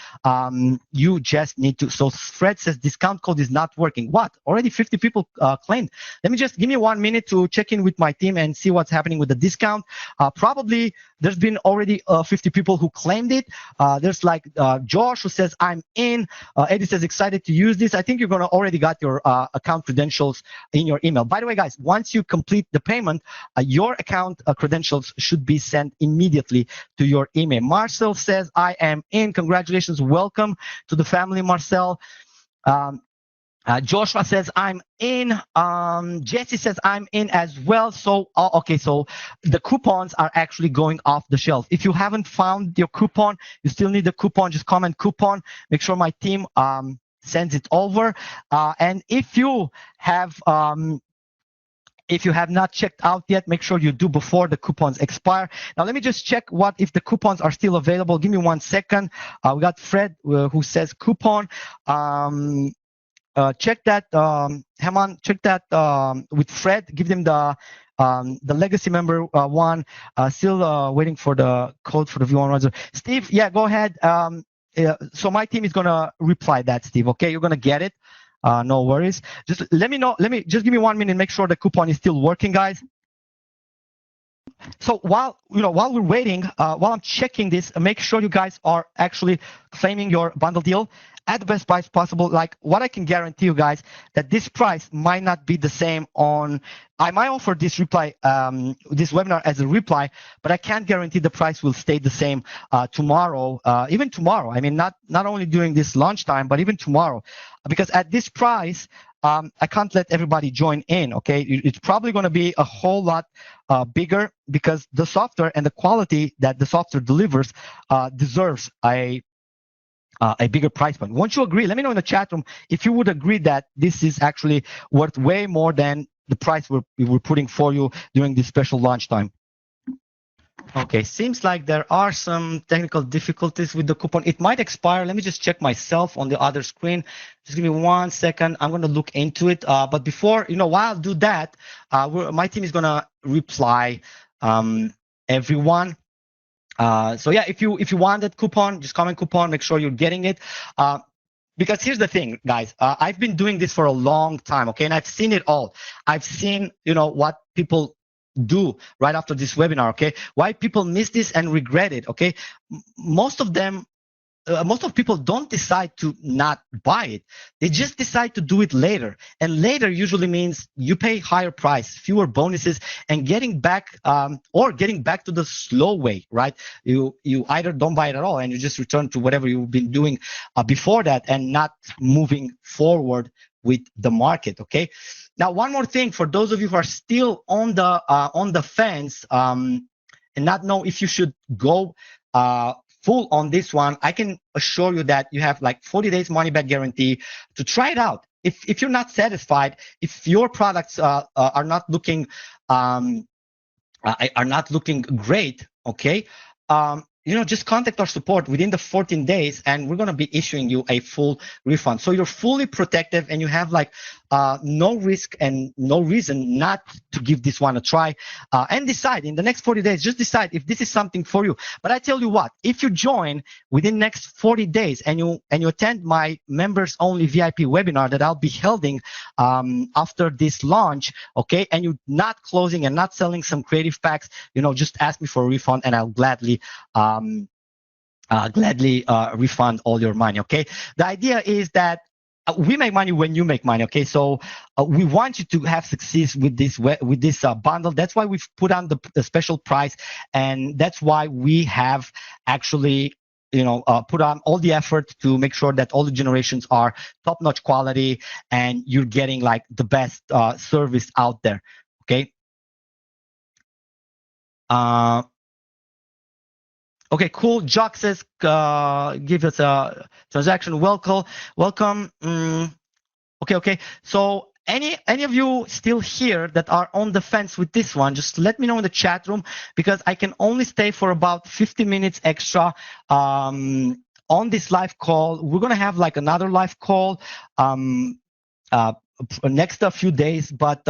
You just need to. So Fred says discount code is not working. What? Already 50 people claimed. Give me 1 minute to check in with my team and see what's happening with the discount. Probably there's been already 50 people who claimed it. There's like Josh who says, I'm in. Eddie says, excited to use this. I think you're gonna already got your account credentials in your email. By the way, guys, once you complete the payment, your account credentials should be sent immediately to your email. Marcel says, I am in. Congratulations. Welcome to the family, Marcel. Joshua says, I'm in. Jesse says, I'm in as well. So, okay, so the coupons are actually going off the shelf. If you haven't found your coupon, you still need the coupon, just comment coupon. Make sure my team sends it over. And if you have not checked out yet, make sure you do before the coupons expire. Now, let me just check if the coupons are still available. Give me 1 second. We got Fred who says coupon. check that, Heman, check that with Fred. Give them the legacy member one. Still waiting for the code for the V1. Steve, yeah, go ahead. Yeah, so my team is gonna reply that, Steve. Okay, you're gonna get it. No worries. Just let me know. Just give me 1 minute. Make sure the coupon is still working, guys. So while we're waiting, while I'm checking this, make sure you guys are actually claiming your bundle deal at the best price possible. Like, what I can guarantee you guys, that this price might not be the same on. I might offer this this webinar as a reply, but I can't guarantee the price will stay the same tomorrow, even tomorrow. I mean, not only during this launch time, but even tomorrow, because at this price, I can't let everybody join in. Okay, it's probably going to be a whole lot bigger, because the software and the quality that the software delivers deserves a bigger price point. Won't you agree? Let me know in the chat room if you would agree that this is actually worth way more than the price we're putting for you during this special launch time. Okay, seems like there are some technical difficulties with the coupon. It might expire. Let me just check myself on the other screen. Just give me 1 second. I'm going to look into it. But before, while I do that, my team is going to reply everyone. So yeah, if you want that coupon, just comment coupon. Make sure you're getting it. Because here's the thing, guys. I've been doing this for a long time, okay, and I've seen it all. I've seen, what people do right after this webinar, okay? Why people miss this and regret it, okay? Most of people don't decide to not buy it. They just decide to do it later. And later usually means you pay higher price, fewer bonuses, and getting back to the slow way, right? You either don't buy it at all and you just return to whatever you've been doing before that, and not moving forward with the market, okay? Now, one more thing for those of you who are still on the fence and not know if you should go full on this one, I can assure you that you have like 40 days money back guarantee to try it out. If you're not satisfied, if your products are not looking great, okay, just contact our support within the 14 days, and we're going to be issuing you a full refund. So you're fully protected, and you have like no risk and no reason not to give this one a try, and decide in the next 40 days. Just decide if this is something for you. But I tell you what, if you join within next 40 days and you attend my members only VIP webinar that I'll be holding after this launch, okay, and you're not closing and not selling some creative packs, just ask me for a refund, and I'll gladly refund all your money, okay? The idea is that we make money when you make money, okay? So we want you to have success with this bundle. That's why we've put on the special price, and that's why we have actually put on all the effort to make sure that all the generations are top-notch quality and you're getting like the best service out there, okay? Okay, cool. Jock says, give us a transaction. Welcome. Okay. So any of you still here that are on the fence with this one, just let me know in the chat room, because I can only stay for about 50 minutes extra on this live call. We're going to have like another live call next a few days, but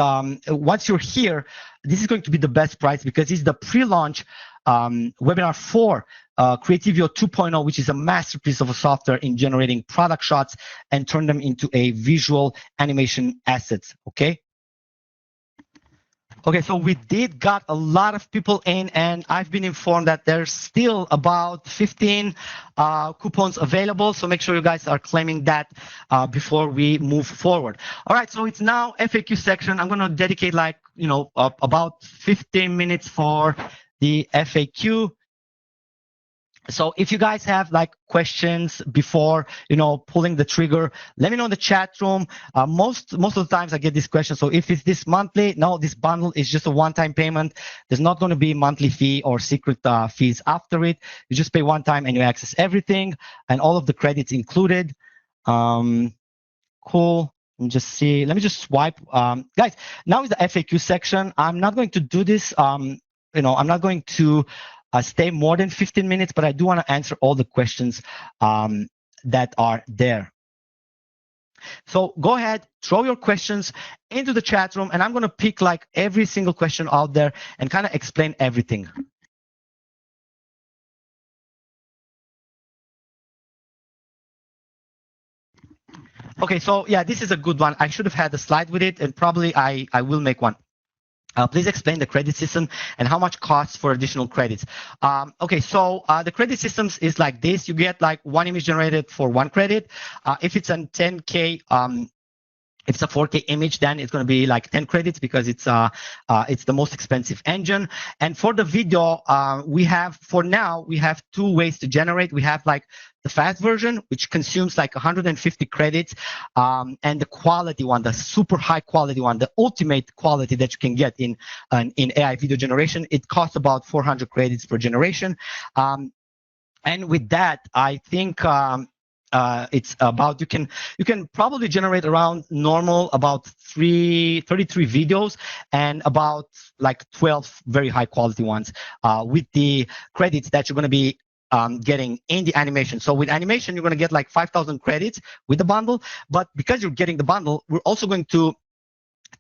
once you're here, this is going to be the best price, because it's the pre-launch webinar for Creativio 2.0, which is a masterpiece of a software in generating product shots and turn them into a visual animation assets, okay? Okay, so we did got a lot of people in, and I've been informed that there's still about 15 coupons available. So make sure you guys are claiming that before we move forward. All right, so it's now FAQ section. I'm going to dedicate like, about 15 minutes for the FAQ. So if you guys have like questions before, pulling the trigger, let me know in the chat room. Most of the times I get this question. So if it's this monthly, no, this bundle is just a one-time payment. There's not going to be monthly fee or secret fees after it. You just pay one time and you access everything and all of the credits included. Cool. Let me just swipe. Guys, now is the FAQ section. I'm not going to do this. I'm not going to stay more than 15 minutes, but I do want to answer all the questions that are there. So go ahead, throw your questions into the chat room, and I'm going to pick like every single question out there and kind of explain everything. Okay, so yeah, this is a good one. I should have had a slide with it, and probably I will make one. Please explain the credit system and how much costs for additional credits. Okay, so the credit systems is like this. You get like one image generated for one credit. If it's a 10K, if it's a 4K image, then it's going to be like 10 credits because it's the most expensive engine. And for the video, we have two ways to generate. We have like the fast version, which consumes like 150 credits, and the quality one, the super high quality one, the ultimate quality that you can get in AI video generation. It costs about 400 credits per generation. And with that, I think it's about you can probably generate around normal about 33 videos and about like 12 very high quality ones with the credits that you're going to be getting in the animation. So with animation, you're going to get like 5,000 credits with the bundle, but because you're getting the bundle, we're also going to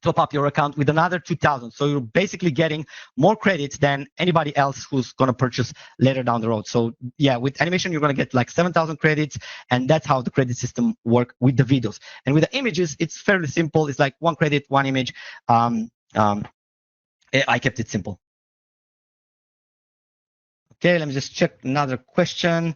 top up your account with another 2,000. So you're basically getting more credits than anybody else who's going to purchase later down the road. So yeah, with animation, you're going to get like 7,000 credits, and that's how the credit system work with the videos. And with the images, it's fairly simple. It's like one credit, one image. I kept it simple. Okay, let me just check another question.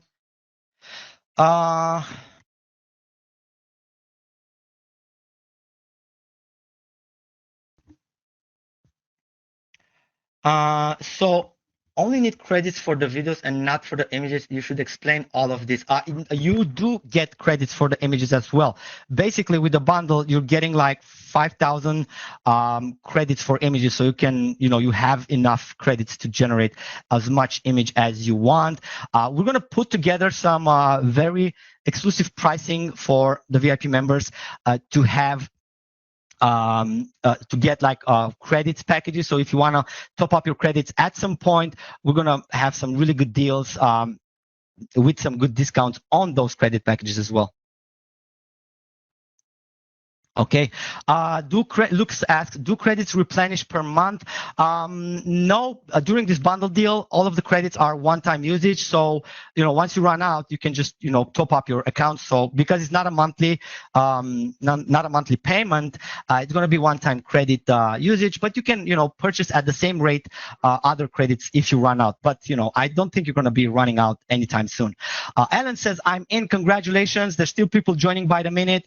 So only need credits for the videos and not for the images. You should explain all of this. You do get credits for the images as well. Basically, with the bundle, you're getting like 5,000 credits for images. So you can, you have enough credits to generate as much image as you want. We're going to put together some very exclusive pricing for the VIP members to have to get like credits packages. So if you want to top up your credits at some point, we're going to have some really good deals with some good discounts on those credit packages as well. Okay. Lux asks, do credits replenish per month? No, during this bundle deal, all of the credits are one-time usage. So, once you run out, you can just, top up your account. So because it's not a monthly, not a monthly payment, it's going to be one-time credit usage, but you can, purchase at the same rate other credits if you run out. But, I don't think you're going to be running out anytime soon. Ellen says, I'm in. Congratulations. There's still people joining by the minute.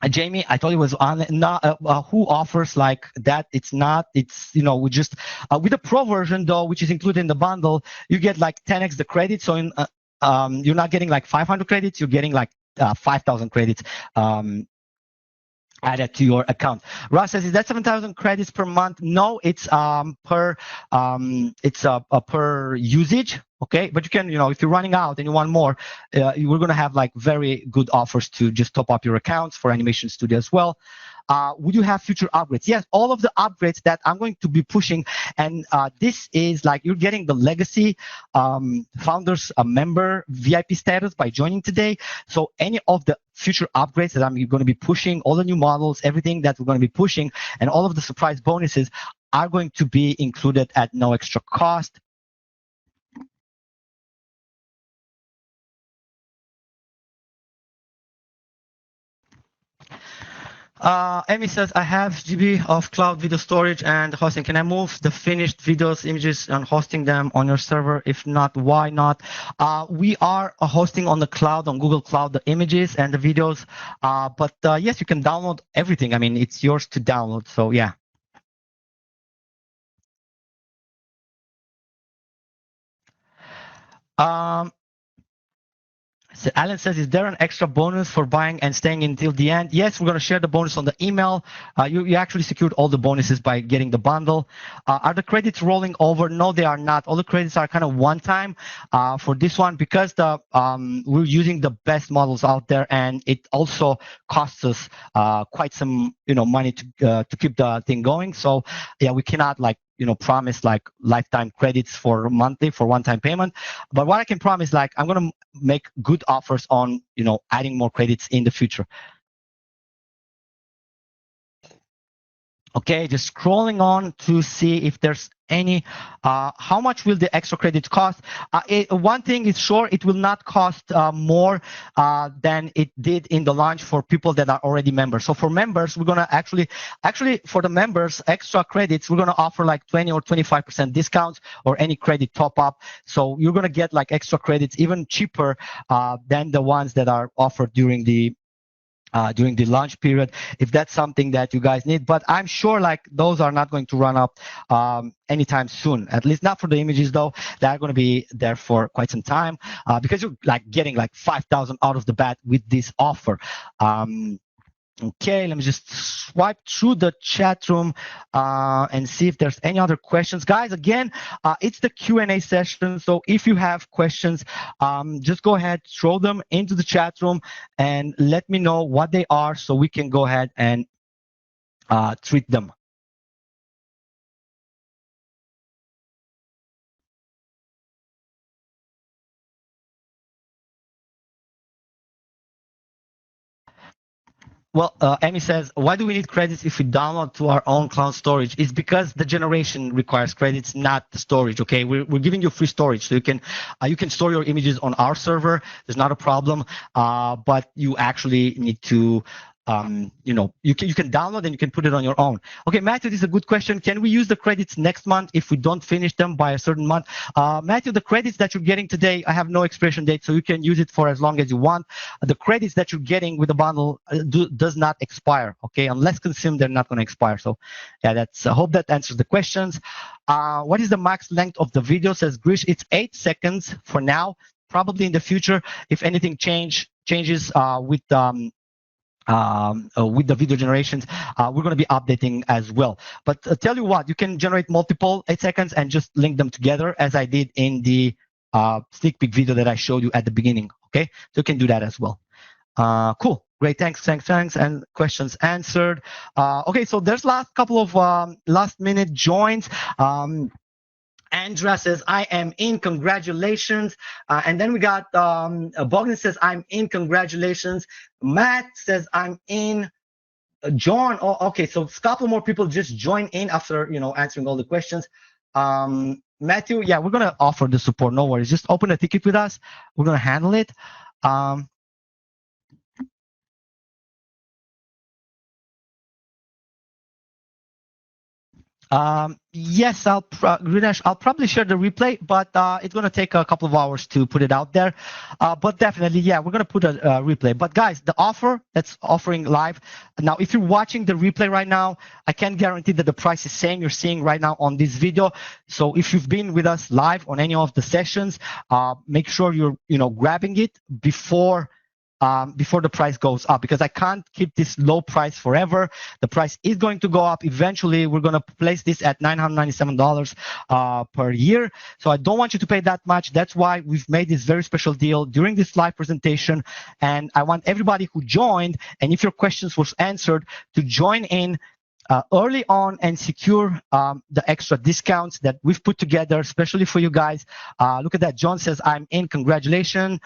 Jamie, I told you was on who offers like that. It's we just with the pro version though, which is included in the bundle, you get like 10x the credits. So you're not getting like 500 credits, you're getting like 5,000 credits added to your account. Ross says, is that 7,000 credits per month? No, it's per usage. Okay, but you can, if you're running out and you want more, we're going to have like very good offers to just top up your accounts for Animation Studio as well. Would you have future upgrades? Yes, all of the upgrades that I'm going to be pushing, and this is like you're getting the legacy founders member VIP status by joining today. So any of the future upgrades that I'm going to be pushing, all the new models, everything that we're going to be pushing, and all of the surprise bonuses are going to be included at no extra cost. Amy says, I have GB of cloud video storage and hosting. Can I move the finished videos, images, and hosting them on your server? If not, why not? We are hosting on the cloud, on Google Cloud, the images and the videos. But yes, you can download everything. I mean, it's yours to download. So yeah. So Alan says, is there an extra bonus for buying and staying until the end? Yes, we're going to share the bonus on the email. You actually secured all the bonuses by getting the bundle. Are the credits rolling over? No, they are not. All the credits are kind of one time for this one because we're using the best models out there, and it also costs us quite some money to keep the thing going. So yeah, we cannot like promise like lifetime credits for monthly for one-time payment. But what I can promise, like, I'm gonna make good offers on adding more credits in the future. Okay, just scrolling on to see if there's any. How much will the extra credits cost? One thing is sure, it will not cost more than it did in the launch for people that are already members. So for members, we're gonna actually for the members, extra credits, we're gonna offer like 20 or 25% discounts or any credit top up. So you're gonna get like extra credits even cheaper than the ones that are offered during the launch period, if that's something that you guys need. But I'm sure like those are not going to run up anytime soon, at least not for the images though. They're going to be there for quite some time because you're like getting like 5,000 out of the bat with this offer. Okay, let me just swipe through the chat room and see if there's any other questions. Guys, again, it's the Q&A session. So if you have questions, just go ahead, throw them into the chat room and let me know what they are so we can go ahead and treat them. Well, Amy says, why do we need credits if we download to our own cloud storage? It's because the generation requires credits, not the storage. Okay, we're giving you free storage, so you can store your images on our server. There's not a problem, but you actually need to. You can download and you can put it on your own. Okay, Matthew, this is a good question. Can we use the credits next month if we don't finish them by a certain month? Matthew, the credits that you're getting today, I have no expiration date, so you can use it for as long as you want. The credits that you're getting with the bundle does not expire. Okay, unless consumed, they're not going to expire. So, yeah, I hope that answers the questions. What is the max length of the video? Says Grish. It's 8 seconds for now. Probably in the future, if anything changes with the video generations, we're going to be updating as well. But tell you what, you can generate multiple 8 seconds and just link them together as I did in the sneak peek video that I showed you at the beginning. Okay, so you can do that as well. Cool, great, thanks, and questions answered. Okay, so there's last couple of last minute joins. Andra says, I am in, congratulations. And then we got Bogdan says, I'm in, congratulations. Matt says, I'm in. John, oh, okay, so a couple more people just join in after answering all the questions. Matthew, yeah, we're gonna offer the support, no worries. Just open a ticket with us. We're gonna handle it. Yes, I'll probably share the replay, but it's going to take a couple of hours to put it out there. But definitely, yeah, we're going to put a replay. But guys, the offer that's offering live now, if you're watching the replay right now, I can guarantee that the price is same you're seeing right now on this video. So if you've been with us live on any of the sessions, make sure you're grabbing it before the price goes up, because I can't keep this low price forever. The price is going to go up. Eventually, we're going to place this at $997 per year. So I don't want you to pay that much. That's why we've made this very special deal during this live presentation. And I want everybody who joined, and if your questions were answered, to join in early on and secure the extra discounts that we've put together, especially for you guys. Look at that. John says, I'm in. Congratulations.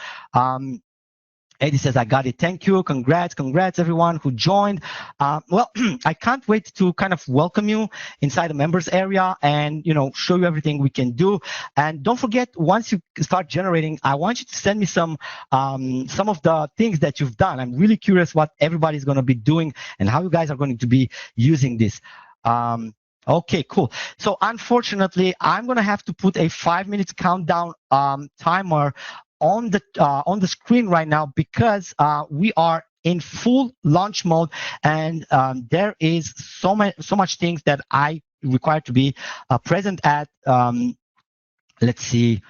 Eddie says, I got it. Thank you. Congrats everyone who joined. Well, I can't wait to kind of welcome you inside the members area and, show you everything we can do. And don't forget, once you start generating, I want you to send me some of the things that you've done. I'm really curious what everybody's going to be doing and how you guys are going to be using this. Okay, cool. So unfortunately, I'm going to have to put a 5-minute countdown timer on the screen right now, because we are in full launch mode, and there is so much things that I require to be present at. Let's see,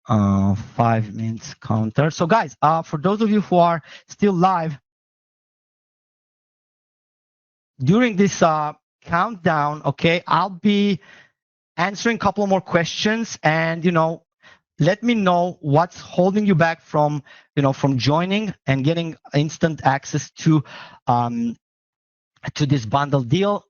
5 minutes counter. So guys, for those of you who are still live during this countdown, okay, I'll be answering a couple more questions, and let me know what's holding you back from joining and getting instant access to this bundle deal.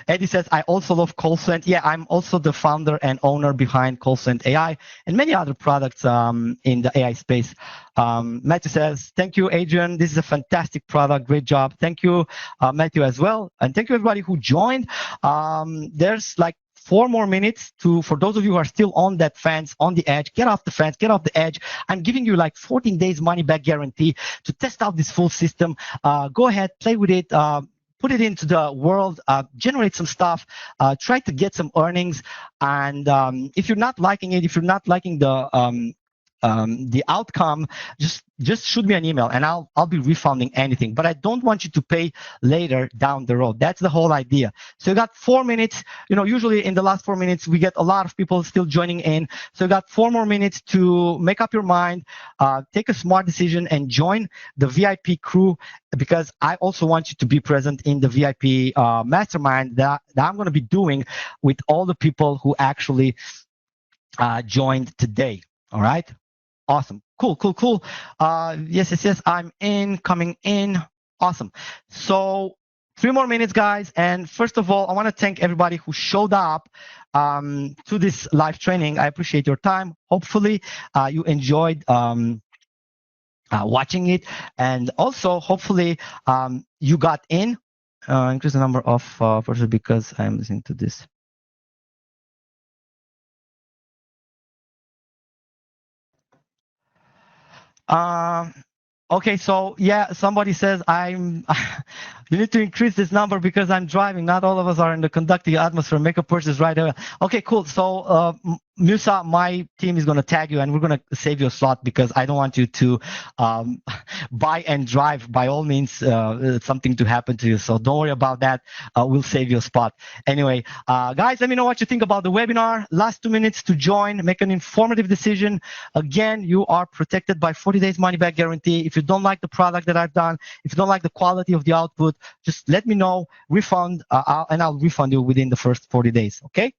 Eddie says, I also love CallSend. Yeah, I'm also the founder and owner behind CallSend AI and many other products in the AI space. Matthew says, thank you, Adrian. This is a fantastic product. Great job. Thank you, Matthew, as well. And thank you, everybody who joined. There's like 4 more minutes for those of you who are still on that fence, on the edge, get off the fence, get off the edge. I'm giving you like 14 days money back guarantee to test out this full system. Go ahead, play with it. Put it into the world, generate some stuff, try to get some earnings. And if you're not liking it, if you're not liking the outcome, just shoot me an email and I'll be refunding anything. But I don't want you to pay later down the road. That's the whole idea. So you got 4 minutes. You know, usually in the last 4 minutes, we get a lot of people still joining in. So you got 4 more minutes to make up your mind, take a smart decision and join the VIP crew, because I also want you to be present in the VIP mastermind that I'm going to be doing with all the people who actually joined today. All right. Awesome. Cool. Yes. I'm coming in. Awesome. So 3 more minutes, guys. And first of all, I want to thank everybody who showed up to this live training. I appreciate your time. Hopefully, you enjoyed watching it. And also, hopefully, you got in. Increase the number of persons because I'm listening to this. Okay, so yeah, somebody says you need to increase this number because I'm driving. Not all of us are in the conducting atmosphere. Make a purchase right away. Okay, cool. So Musa, my team is going to tag you and we're going to save you a slot because I don't want you to buy and drive. By all means, something to happen to you. So don't worry about that. We'll save you a spot. Anyway, guys, let me know what you think about the webinar. Last 2 minutes to join. Make an informative decision. Again, you are protected by 40 days money back guarantee. If you don't like the product that I've done, if you don't like the quality of the output, just let me know, refund, and I'll refund you within the first 40 days, okay?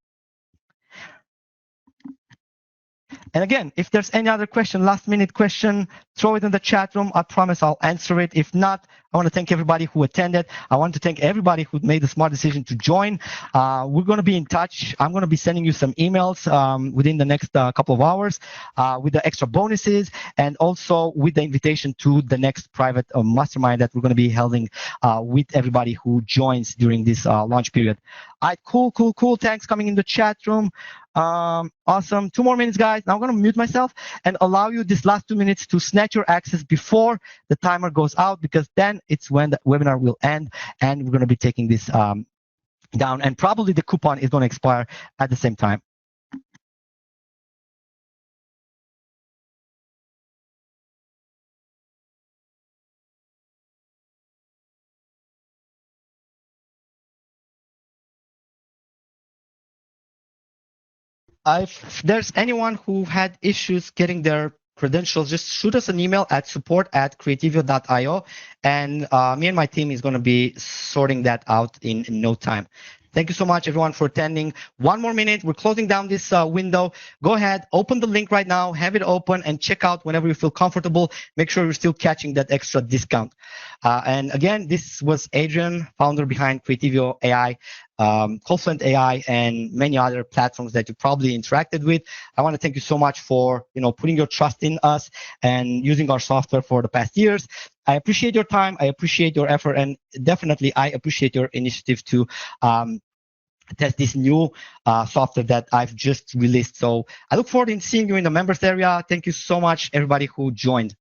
And again, if there's any other question, last minute question, throw it in the chat room. I promise I'll answer it. If not, I want to thank everybody who attended. I want to thank everybody who made the smart decision to join. We're going to be in touch. I'm going to be sending you some emails within the next couple of hours with the extra bonuses and also with the invitation to the next private mastermind that we're going to be holding with everybody who joins during this launch period. All right, cool. Thanks coming in the chat room. Awesome. 2 more minutes, guys. Now I'm going to mute myself and allow you this last 2 minutes to snatch your access before the timer goes out, because then it's when the webinar will end and we're going to be taking this down, and probably the coupon is going to expire at the same time. If there's anyone who had issues getting their credentials, just shoot us an email at support@creativio.io, and me and my team is going to be sorting that out in no time. Thank you so much, everyone, for attending. 1 more minute. We're closing down this window. Go ahead, open the link right now, have it open, and check out whenever you feel comfortable. Make sure you're still catching that extra discount. And again, this was Adrian, founder behind Creativio AI, CallSend AI, and many other platforms that you probably interacted with. I want to thank you so much for putting your trust in us and using our software for the past years. I appreciate your time. I appreciate your effort, and definitely I appreciate your initiative to test this new software that I've just released. So I look forward to seeing you in the members area. Thank you so much, everybody who joined.